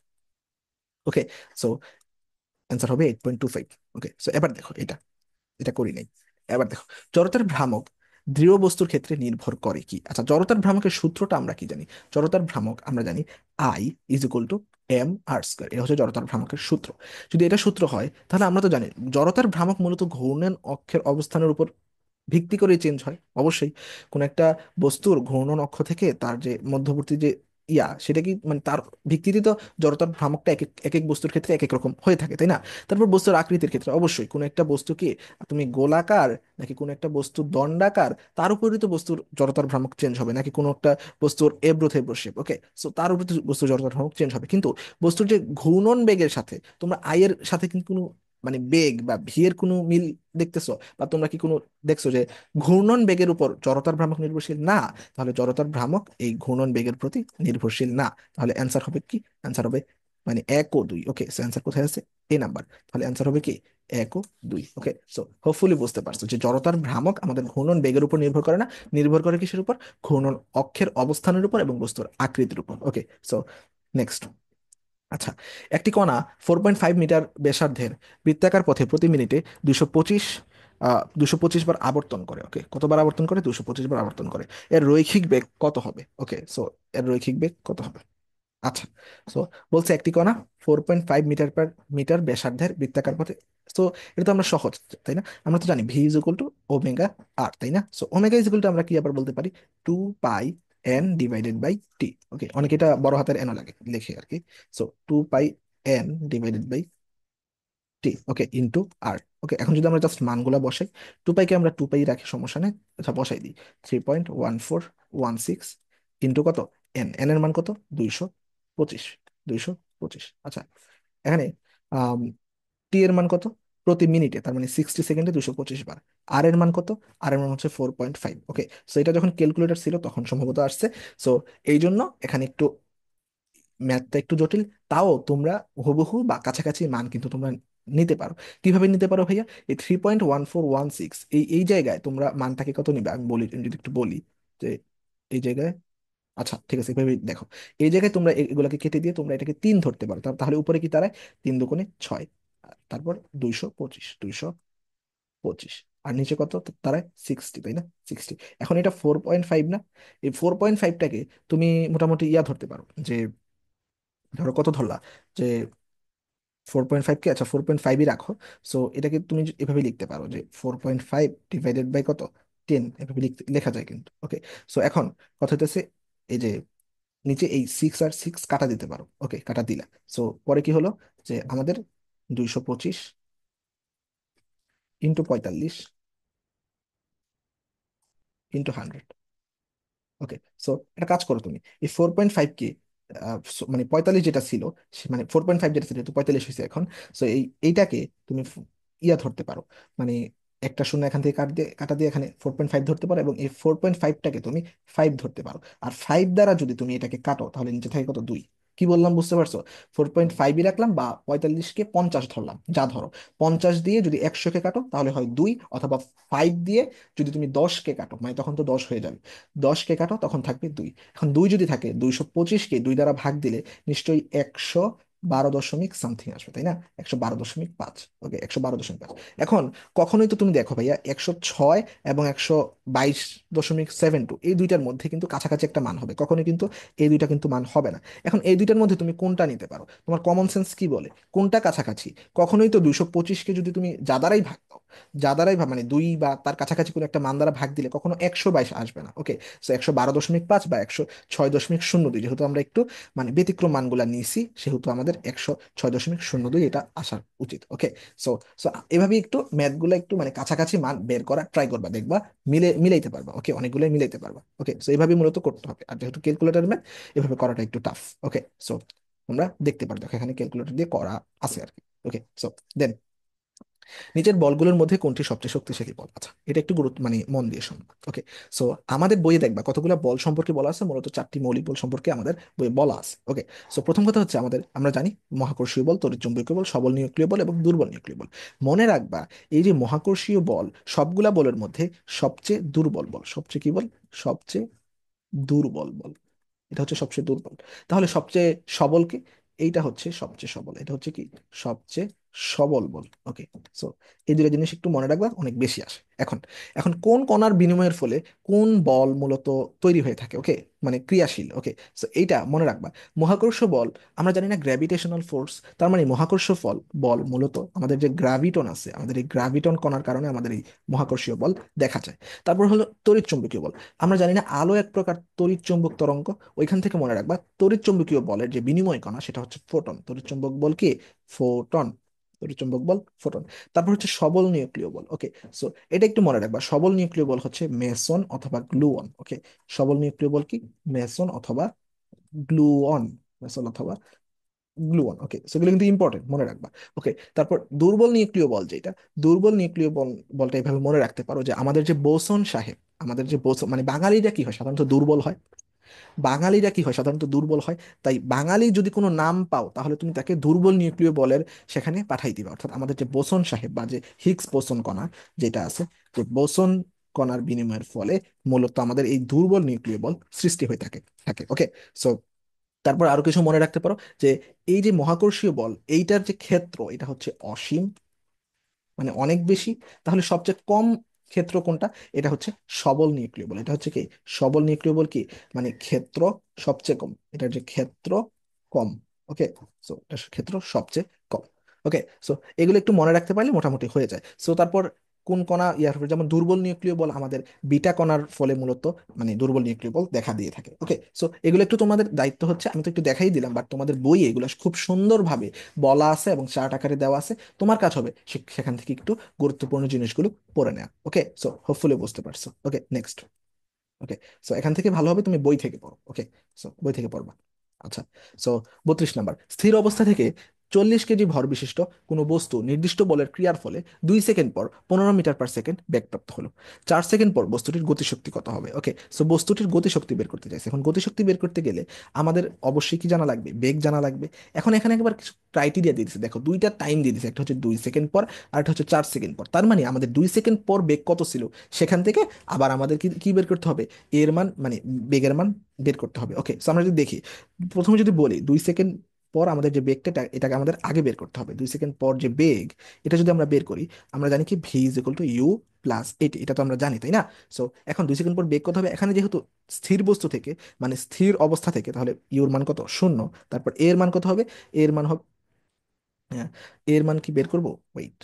ওকে, সো অ্যান্সার হবে 8.25। ওকে, সো এবার দেখো এটা, এটা করি নাই। এবার দেখো, জড়তার ভ্রামক দৃঢ় বস্তুর ক্ষেত্রে নির্ভর করে কি। আচ্ছা, জড়তার ভ্রামকের সূত্রটা আমরা কি জানি, জড়তার ভ্রামক আমরা জানি I = mr², এটা হচ্ছে জড়তার ভ্রামকের সূত্র। যদি এটা সূত্র হয়, তাহলে আমরা তো জানি জড়তার ভ্রামক মূলত ঘূর্ণন অক্ষের অবস্থানের উপর ভিত্তি করে চেঞ্জ হয় অবশ্যই। কোন একটা বস্তুর ঘূর্ণন অক্ষ থেকে তার যে মধ্যবর্তী যে সেটা কি, মানে তার ভিত্তিতে তো জড়তার ভ্রামকটা এক এক এক এক বস্তুর ক্ষেত্রে এক এক রকম হয়ে থাকে তাই না। তারপর বস্তুর আকৃতির ক্ষেত্রে অবশ্যই কোন একটা বস্তু কি তুমি গোলাকার, নাকি কোন একটা বস্তু দণ্ডাকার, তার উপরে তো বস্তুর জড়তার ভ্রামক চেঞ্জ হবে, নাকি কোনো একটা বস্তুর এবড়ো থেবড়ো শেপ। ওকে, সো তার উপরে তো বস্তুর জড়তার ভ্রামক চেঞ্জ হবে, কিন্তু বস্তুর যে ঘূর্ণন বেগের সাথে তোমরা আয়ের সাথে কিন্তু কোনো মানে বেগ বা ভি এর কোনো মিল দেখতেছো, বা তোমরা কি কোনো দেখছো যে ঘূর্ণন বেগের উপর জড়তার ভ্রামক নির্ভরশীল না, তাহলে জড়তার ভ্রামক এই ঘূর্ণন বেগের প্রতি নির্ভরশীল না। তাহলে অ্যান্সার হবে কি, অ্যান্সার হবে মানে 1 ও 2। ওকে, সো অ্যান্সার কোথায় আছে, নাম্বার। তাহলে অ্যান্সার হবে কি, 1 ও 2। ওকে, সো হোপফুলি বুঝতে পারছো যে জড়তার ভ্রামক আমাদের ঘূর্ণন বেগের উপর নির্ভর করে না, নির্ভর করে কিসের উপর, ঘূর্ণন অক্ষের অবস্থানের উপর এবং বস্তুর আকৃতির উপর। ওকে, সো নেক্সট। আচ্ছা, একটি কণা 4.5 মিটার ব্যাসার্ধের বৃত্তাকার পথে প্রতি মিনিটে 225 225 বার আবর্তন করে। ওকে, কতবার আবর্তন করে, 225 বার আবর্তন করে, এর রৈখিক বেগ কত হবে। ওকে, সো এর রৈখিক বেগ কত হবে। আচ্ছা, সো বলছে একটি কণা 4.5 মিটার ব্যাসার্ধের বৃত্তাকার পথে। সো এটা তো আমরা সহজ, তাই না, আমরা তো জানি V is equal to omega R, তাই না। So omega is equal to আমরা কি আবার বলতে পারি, 2 pi N divided by T. Okay, অনেকে এটা বড় হাতের এনও লাগে লেখে আর কি। So 2 pi N divided by T, okay, into R. Okay, এখন যদি আমরা জাস্ট মানগুলা বসাই, 2 পাইকে আমরা 2 পাই রাখি, সমস্যা নেই। আচ্ছা, বসাই দিই। 3.1416 ইন্টু কত, এন, এন এর মান কত, 225। 225, আচ্ছা। এখানে টি এর মান কত, প্রতি মিনিটে, তার মানে 60 সেকেন্ডে 225 বার। আর এর মান কত, আর এর মান হচ্ছে 4.5। ওকে, সো এটা যখন ক্যালকুলেটর ছিল তখন সম্ভবত আসছে। সো এই জন্য এখানে একটু ম্যাথটা একটু জটিল। তাও তোমরা হুবহু বা কাছাকাছি মান কিন্তু তোমরা নিতে পারো। কিভাবে নিতে পারো ভাইয়া? এই 3.1416 এই জায়গায় তোমরা মানটাকে কত নিবে আমি বলি, যদি একটু বলি যে এই জায়গায়, আচ্ছা ঠিক আছে, এভাবে দেখো। এই জায়গায় তোমরা এগুলাকে কেটে দিয়ে তোমরা এটাকে 3 ধরতে পারো, তাহলে উপরে কি তারায়, 3 দুগুণে 6, তারপর 225, 225, আর নিচে কত তারায় 60, তাই না? 60। এখন এটা 4.5 না? এই 4.5টাকে তুমি মোটামুটি ইয়া ধরতে পারো যে, ধরো কত ধরলা, যে 4.5কে, আচ্ছা 4.5ই রাখো। সো এটাকে তুমি এভাবে লিখতে পারো যে 4.5 ডিভাইডেড বাই কত, 10, এভাবে লেখা যায় কিন্তু। ওকে, সো এখন কথা হইতেছে, এই যে নিচে এই 6 আর 6 কাটা দিতে পারো। ওকে, কাটা দিলা। সো পরে কি হলো, যে আমাদের 225 × 45 × 100। ওকে, সো একটা কাজ করো তুমি, এই 4.5কে মানে 45 যেটা ছিল, মানে 4.5 যেটা ছিল, তো 45 হয়েছে এখন। সো এইটাকে তুমি ইয়া ধরতে পারো, মানে একটা শূন্য এখান থেকে কাটা দিয়ে এখানে 4.5 ধরতে পারো, এবং এই 4.5টাকে তুমি 5 ধরতে পারো। আর 5 দ্বারা যদি তুমি এটাকে কাটো তাহলে নিচে থাকে কত, 2। কি বললাম বুঝতে পারছো? 4.5ই রাখলাম, বা 45কে 50 ধরলাম, যা ধরো। 50 দিয়ে যদি 100কে কাটো তাহলে হয় 2, অথবা 5 দিয়ে যদি তুমি 10কে কাটো, মানে তখন তো 10 হয়ে যাবে, 10কে কাটো তখন থাকবে 2। এখন 2 যদি থাকে, 225কে 2 দ্বারা ভাগ দিলে নিশ্চয়ই 112 দশমিক সামথিং আসবে, তাই না? 112.5। ওকে, 112.5। এখন কখনোই তো তুমি দেখো ভাইয়া, 106 এবং 122.72 এই দুইটার মধ্যে কিন্তু কাছাকাছি একটা মান হবে, কখনোই কিন্তু এই দুইটা কিন্তু মান হবে না। এখন এই দুইটার মধ্যে তুমি কোনটা নিতে পারো? তোমার কমন সেন্স কি বলে কোনটা কাছাকাছি? কখনোই তো 225কে যদি তুমি যা দ্বারাই ভাগ দাও, যা দ্বারাই ভাগ, মানে 2 বা তার কাছাকাছি কোনো একটা মান দ্বারা ভাগ দিলে কখনো 122 আসবে না। ওকে, সো 112.5 বা 106.02, যেহেতু আমরা একটু মানে ব্যতিক্রম মানগুলা নিয়েছি, সেহেতু আমাদের 106.02 এটা আসার উচিত। ওকে, সো সো এভাবে একটু ম্যাথগুলো একটু মানে কাছাকাছি মান বের করা ট্রাই করবা, দেখবা মিলাইতে পারবা। ওকে, অনেকগুলোই মিলাইতে পারবা। ওকে, সো এইভাবে মূলত করতে হবে, আর যেহেতু ক্যালকুলেটর ম্যাথ, এভাবে করাটা একটু টাফ। ওকে, সো তোমরা দেখতে পারো, দেখো এখানে ক্যালকুলেটর দিয়ে করা আছে আর কি। ওকে, সো দেন, নিচের বলগুলোর মধ্যে কোনটি সবচেয়ে শক্তিশালী বল? আচ্ছা, এটা একটু গুরুত্ব মানে মন দিয়ে শুনবা। ওকে, সো আমাদের বইয়ে দেখবা কতগুলো বল সম্পর্কে বলা আছে, মূলত 4টি মৌলিক বল সম্পর্কে আমাদের বইয়ে বলা আছে। ওকে, সো প্রথম কথা হচ্ছে, আমরা জানি মহাকর্ষীয় বল, তড়িৎচুম্বকীয় বল, সবল নিউক্লিয় বল এবং দুর্বল নিউক্লিয় বল। মনে রাখবা, এই যে মহাকর্ষীয় বল, সবগুলা বলের মধ্যে সবচেয়ে দুর্বল বল, সবচেয়ে কি বল, সবচেয়ে দুর্বল বল, এটা হচ্ছে সবচেয়ে দুর্বল। তাহলে সবচেয়ে সবল কি? এইটা হচ্ছে সবচেয়ে সবল, এটা হচ্ছে কি, সবচেয়ে সবল বল। ওকে, সো এই দুটো জিনিস একটু মনে রাখবা, অনেক বেশি আসে। এখন এখন কোন কণার বিনিময়ের ফলে কোন বল মূলত তৈরি হয়ে থাকে? ওকে, মানে ক্রিয়াশীল। ওকে, সো এইটা মনে রাখবা। মহাকর্ষ বল, আমরা জানি না গ্র্যাভিটেশনাল ফোর্স, তার মানে মহাকর্ষ বল মূলত আমাদের যে গ্র্যাভিটন আছে, আমাদের এই গ্র্যাভিটন কণার কারণে আমাদের এই মহাকর্ষীয় বল দেখা যায়। তারপর হলো তড়িৎ চুম্বকীয় বল। আমরা জানি না আলো এক প্রকার তড়িৎ চুম্বক তরঙ্গ, ওইখান থেকে মনে রাখবা তড়িৎ চুম্বকীয় বলের যে বিনিময় কণা সেটা হচ্ছে ফোটন। তড়িৎ চুম্বক বল কি? ফোটন। তড়িৎ চুম্বক বল ফোটন। তারপর হচ্ছে সবল নিউক্লিয় বল। ওকে, সো এটা একটু মনে রাখবা, সবল নিউক্লিয় বল হচ্ছে মেসন অথবা গ্লুয়ন। ওকে, সবল নিউক্লিয় বল কি? মেসন অথবা গ্লুয়ন। মেসন অথবা গ্লুয়ন। ওকে, সেগুলো কিন্তু ইম্পর্টেন্ট, মনে রাখবা। ওকে, তারপর দুর্বল নিউক্লিয় বল যেটা, দুর্বল নিউক্লিয় বলটা এভাবে মনে রাখতে পারো যে আমাদের যে বোসন সাহেব, আমাদের যে বোসন, মানে বাঙালিরা কি হয় সাধারণত দুর্বল হয়, বাঙালিরা কি হয় সাধারণত দুর্বল হয়। তাই বাঙালি যদি কোনো নাম পাও তাহলে তুমি তাকে দুর্বল নিউক্লিয় বলের সেখানে পাঠাই দিবা। অর্থাৎ আমাদের যে বোসন সাহেব বা যে হিগস বোসন কণা যেটা আছে, যে বোসন কণার বিনিময়ের ফলে মূলত আমাদের এই দুর্বল নিউক্লিয় বল সৃষ্টি হয়ে থাকে। ওকে, সো তারপর আরো কিছু মনে রাখতে পারো, যে এই যে মহাকর্ষীয় বল, এইটার যে ক্ষেত্র, এটা হচ্ছে অসীম, মানে অনেক বেশি। তাহলে সবচেয়ে কম ক্ষেত্র কোনটা? এটা হচ্ছে সবল নিউক্লিয় বল। এটা হচ্ছে কি, সবল নিউক্লিয় বল কি, মানে ক্ষেত্র সবচেয়ে কম, এটার যে ক্ষেত্র কম। ওকে, সো এটার ক্ষেত্র সবচেয়ে কম। ওকে, সো এগুলো একটু মনে রাখতে পারলে মোটামুটি হয়ে যায়। সো তারপর কোন কণা ইয়ার ফলে, যেমন দুর্বল নিউক্লিয় বল আমাদের বিটা কণার ফলে মূলত মানে দুর্বল নিউক্লিয় বল দেখা দিয়ে থাকে। ওকে, সো এগুলো একটু তোমাদের দায়িত্ব হচ্ছে, আমি তো একটু দেখাই দিলাম, বাট তোমাদের বইয়ে এগুলো খুব সুন্দরভাবে বলা আছে এবং চার্ট আকারে দেওয়া আছে। তোমার কাজ হবে সেখান থেকে একটু গুরুত্বপূর্ণ জিনিসগুলো পড়ে নেওয়া। ওকে, সো হোপফুলি বুঝতে পারছো। ওকে, নেক্সট। ওকে, সো এখান থেকে ভালো হবে তুমি বই থেকে পড়ো। ওকে, সো বই থেকে পড়বা। আচ্ছা, সো 32 নাম্বার, স্থির অবস্থা থেকে 40 কেজি ভর বিশিষ্ট কোনো বস্তু নির্দিষ্ট বলের ক্রিয়ার ফলে 2 সেকেন্ড পর 15 মিটার পার সেকেন্ড বেগপ্রাপ্ত হলো। 4 সেকেন্ড পর বস্তুটির গতিশক্তি কত হবে? ওকে, সো বস্তুটির গতিশক্তি বের করতে চাইছে। এখন গতিশক্তি বের করতে গেলে আমাদের অবশ্যই কি জানা লাগবে? বেগ জানা লাগবে। এখন এখানে একবার কিছু ক্রাইটেরিয়া দিয়ে দিচ্ছে, দেখো দুইটা টাইম দিয়ে দিচ্ছে, একটা হচ্ছে 2 সেকেন্ড পর আর একটা হচ্ছে 4 সেকেন্ড পর। তার মানে আমাদের 2 সেকেন্ড পর বেগ কত ছিল সেখান থেকে আবার আমাদের কি কি বের করতে হবে? এর মান মানে বেগের মান বের করতে হবে। ওকে, সো আমরা যদি দেখি, প্রথমে যদি বলি 2 সেকেন্ড পর আমাদের যে বেগটা এটাকে আমাদের আগে বের করতে হবে। 2 সেকেন্ড পর যে বেগ, এটা যদি আমরা বের করি, আমরা জানি কি V is equal to U plus A T, এটা তো আমরা জানি তাই না? সো এখন 2 সেকেন্ড পর বেগ কত হবে? এখানে যেহেতু স্থির বস্তু থেকে মানে স্থির অবস্থা থেকে, তাহলে ইউর মান কত? 0। তারপর এর মান কত হবে? এর মান হবে, হ্যাঁ, এর মান কি বের করবো? ওয়েট।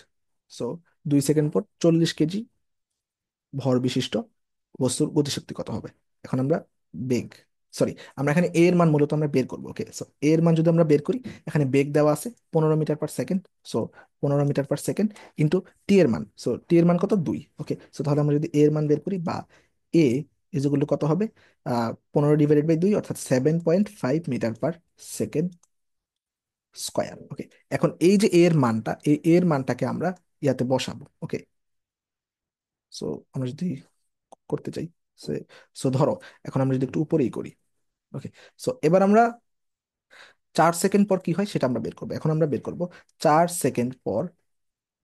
সো 2 সেকেন্ড পর 40 কেজি ভর বিশিষ্ট বস্তুর গতিশক্তি কত হবে? এখন আমরা বেগ, সরি, আমরা এখানে এ এর মান মূলত আমরা বের করবো। ওকে, সো এর মান যদি আমরা বের করি, এখানে বেগ দেওয়া আছে 15 metre per second. So 15 metre per second into T এর মান, সো টি এর মান কত? 2। ওকে, সো তাহলে আমরা যদি এর মান বের করি, বা এ ইজ ইকুয়াল টু কত হবে? 15 ডিভাইডেড বাই 2, অর্থাৎ 7.5 মিটার পার সেকেন্ড স্কোয়ার। ওকে, এখন এই যে এর মানটা, এই এর মানটাকে আমরা ইয়াতে বসাবো। ওকে, সো আমরা যদি করতে চাই, সো ধরো এখন আমরা যদি একটু উপরেই করি। ওকে, সো এবার আমরা 4 সেকেন্ড পর কি হয় সেটা আমরা বের করবো। এখন আমরা বের করব 4 সেকেন্ড পর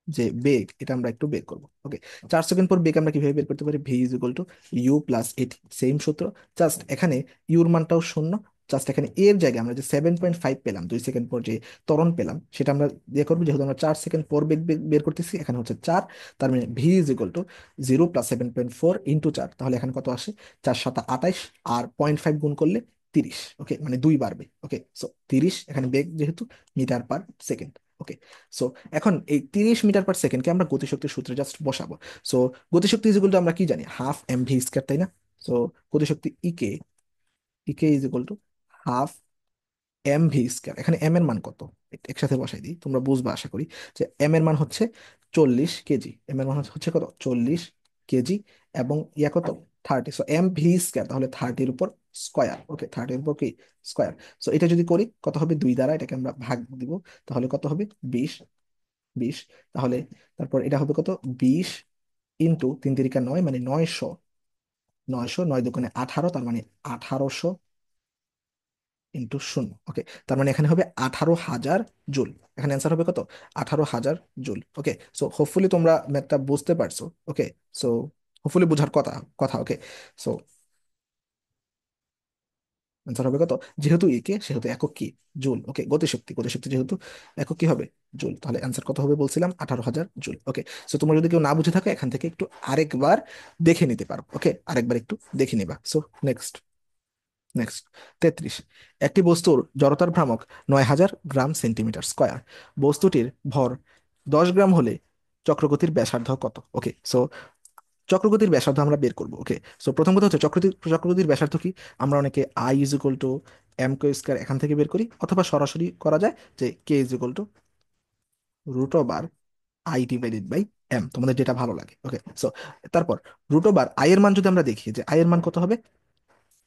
যে বেগ, এটা আমরা একটু বের করবো। ওকে, 4 সেকেন্ড পর বেগ আমরা কিভাবে বের করতে পারি? V is equal to U plus A T, same সূত্র। জাস্ট এখানে ইউর মানটাও শূন্য, জাস্ট এখানে এর জায়গায় আমরা যে 7.5 পেলাম 2 সেকেন্ড পর যে ত্বরণ পেলাম, সেটা আমরা দিয়ে করবো। যেহেতু আমরা 4 সেকেন্ড পর বেগ বের করতেছি, এখানে হচ্ছে 4, তার মানে V is equal to 0 + 7.4 into 4, তাহলে এখানে কত আসে? 4 × 7 = 28, আর 0.5 গুণ করলে 30। ওকে, মানে 2 বাড়বে। ওকে, সো 30 এখানে বেগ যেহেতু মিটার পার সেকেন্ড। ওকে, সো এখন এই 30 মিটার পার সেকেন্ডকে আমরা গতিশক্তির সূত্রে জাস্ট বসাবো। সো গতিশক্তি ইজ ইকুয়াল টু আমরা কি জানি? হাফ এম ভি স্কয়ার, তাই না? সো গতিশক্তি E K, E K is equal to half M V square. এখানে এম এর মান কত? একসাথে বসাই দিই, তোমরা বুঝবা আশা করি। যে এম এর মান হচ্ছে 40 কেজি, এম এর মান হচ্ছে কত? 40 কেজি, এবং ইয়া কত? 30। সো এম ভি স্কয়ার, তাহলে 30-র উপর স্কয়ার। ওকে, 30-র উপর কি? স্কয়ার। সো এটা যদি করি কত হবে? 2 দ্বারা এটাকে আমরা ভাগ দিব, তাহলে কত হবে? 20। 20, তাহলে তারপর এটা হবে কত? 20 ইন্টু 3 × 9 মানে 900, 900, 9 × 2 = 18, তার মানে 1800 ইন্টু 0। ওকে, তার মানে এখানে হবে 18,000 জুল। এখানে অ্যান্সার হবে কত? 18,000 জুল। ওকে, সো হোপফুলি তোমরা ম্যাথটা বুঝতে পারছো। ওকে, সো হোপফুলি বোঝার কথা কথা। ওকে, সো অ্যান্সার হবে কত? যেহেতু একে সেহেতু একক কি? জুল। ওকে, গতিশক্তি, গতিশক্তি যেহেতু একক কি হবে? জুল। তাহলে অ্যান্সার কত হবে বলছিলাম? 18,000 জুল। ওকে, সো তোমরা যদি কেউ না বুঝে থাকো, এখান থেকে একটু আরেকবার দেখে নিতে পারো। ওকে, আরেকবার একটু দেখে নিবা। সো নেক্সট, নেক্সট 33, একটি বস্তুর জড়তার ভ্রামক 9,000 গ্রাম সেন্টিমিটার স্কয়ার। বস্তুটির ভর 10 গ্রাম হলে চক্রগতির ব্যাসার্ধ কত? ওকে, সো চক্রগতির ব্যাসার্ধ আমরা বের করবো। ওকে, সো প্রথম কথা হচ্ছে চক্রগতির ব্যাসার্ধ কি? আমরা অনেকে I is equal to M K square এখান থেকে বের করি, অথবা সরাসরি করা যায় যে কে ইজ ইকুয়াল টু √I/m, তোমাদের যেটা ভালো লাগে। ওকে, সো তারপর √I এর মান যদি আমরা দেখি, যে আই এর মান কত হবে?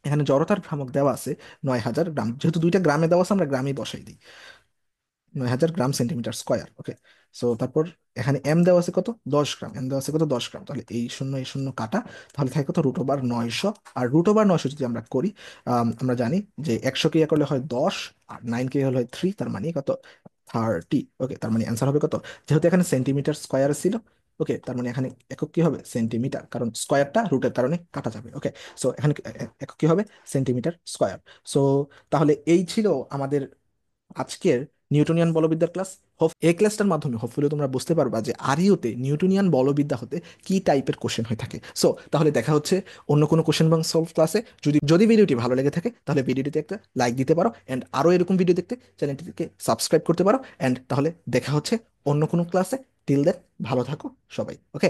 এখানে জড়তার ভ্রামক দেওয়া আছে 9,000 গ্রাম, যেহেতু দুইটা গ্রামে দেওয়া আছে আমরা গ্রামে বসাই দিই। 9,000 গ্রাম সেন্টিমিটার স্কয়ার। ওকে, সো তারপর এখানে এম দেওয়া আছে কত? 10 গ্রাম। এম দেওয়া আছে কত? 10 গ্রাম। তাহলে এই শূন্য এই শূন্য কাটা, তাহলে থাকে কত? √900। আর √900 যদি আমরা করি, আমরা জানি যে 100 কে ইয়া করলে হয় 10, আর 9 কে হলে হয় 3, তার মানে কত? 30। ওকে, তার মানে অ্যান্সার হবে কত? যেহেতু এখানে সেন্টিমিটার স্কয়ার ছিল, ওকে, তার মানে এখানে একক কি হবে? সেন্টিমিটার, কারণ স্কয়ারটা রুটের কারণে কাটা যাবে। ওকে, সো এখানে একক কি হবে? Centimetre square. সো তাহলে এই ছিল আমাদের আজকের নিউটনিয়ান বলবিদ্যার ক্লাস। এই ক্লাসটার মাধ্যমে হোপফুলি তোমরা বুঝতে পারবা যে আরিওতে নিউটনিয়ান বলবিদ্যা হতে কি টাইপের কোশ্চেন হয়ে থাকে। সো তাহলে দেখা হচ্ছে অন্য কোনো কোশ্চেন এবং সলভ ক্লাসে। যদি যদি ভিডিওটি ভালো লেগে থাকে, তাহলে ভিডিওটিতে একটা লাইক দিতে পারো, অ্যান্ড আরও এরকম ভিডিও দেখতে চ্যানেলটিকে সাবস্ক্রাইব করতে পারো। অ্যান্ড তাহলে দেখা হচ্ছে অন্য কোনো ক্লাসে। টিল দেন, ভালো থাকো সবাই। ওকে।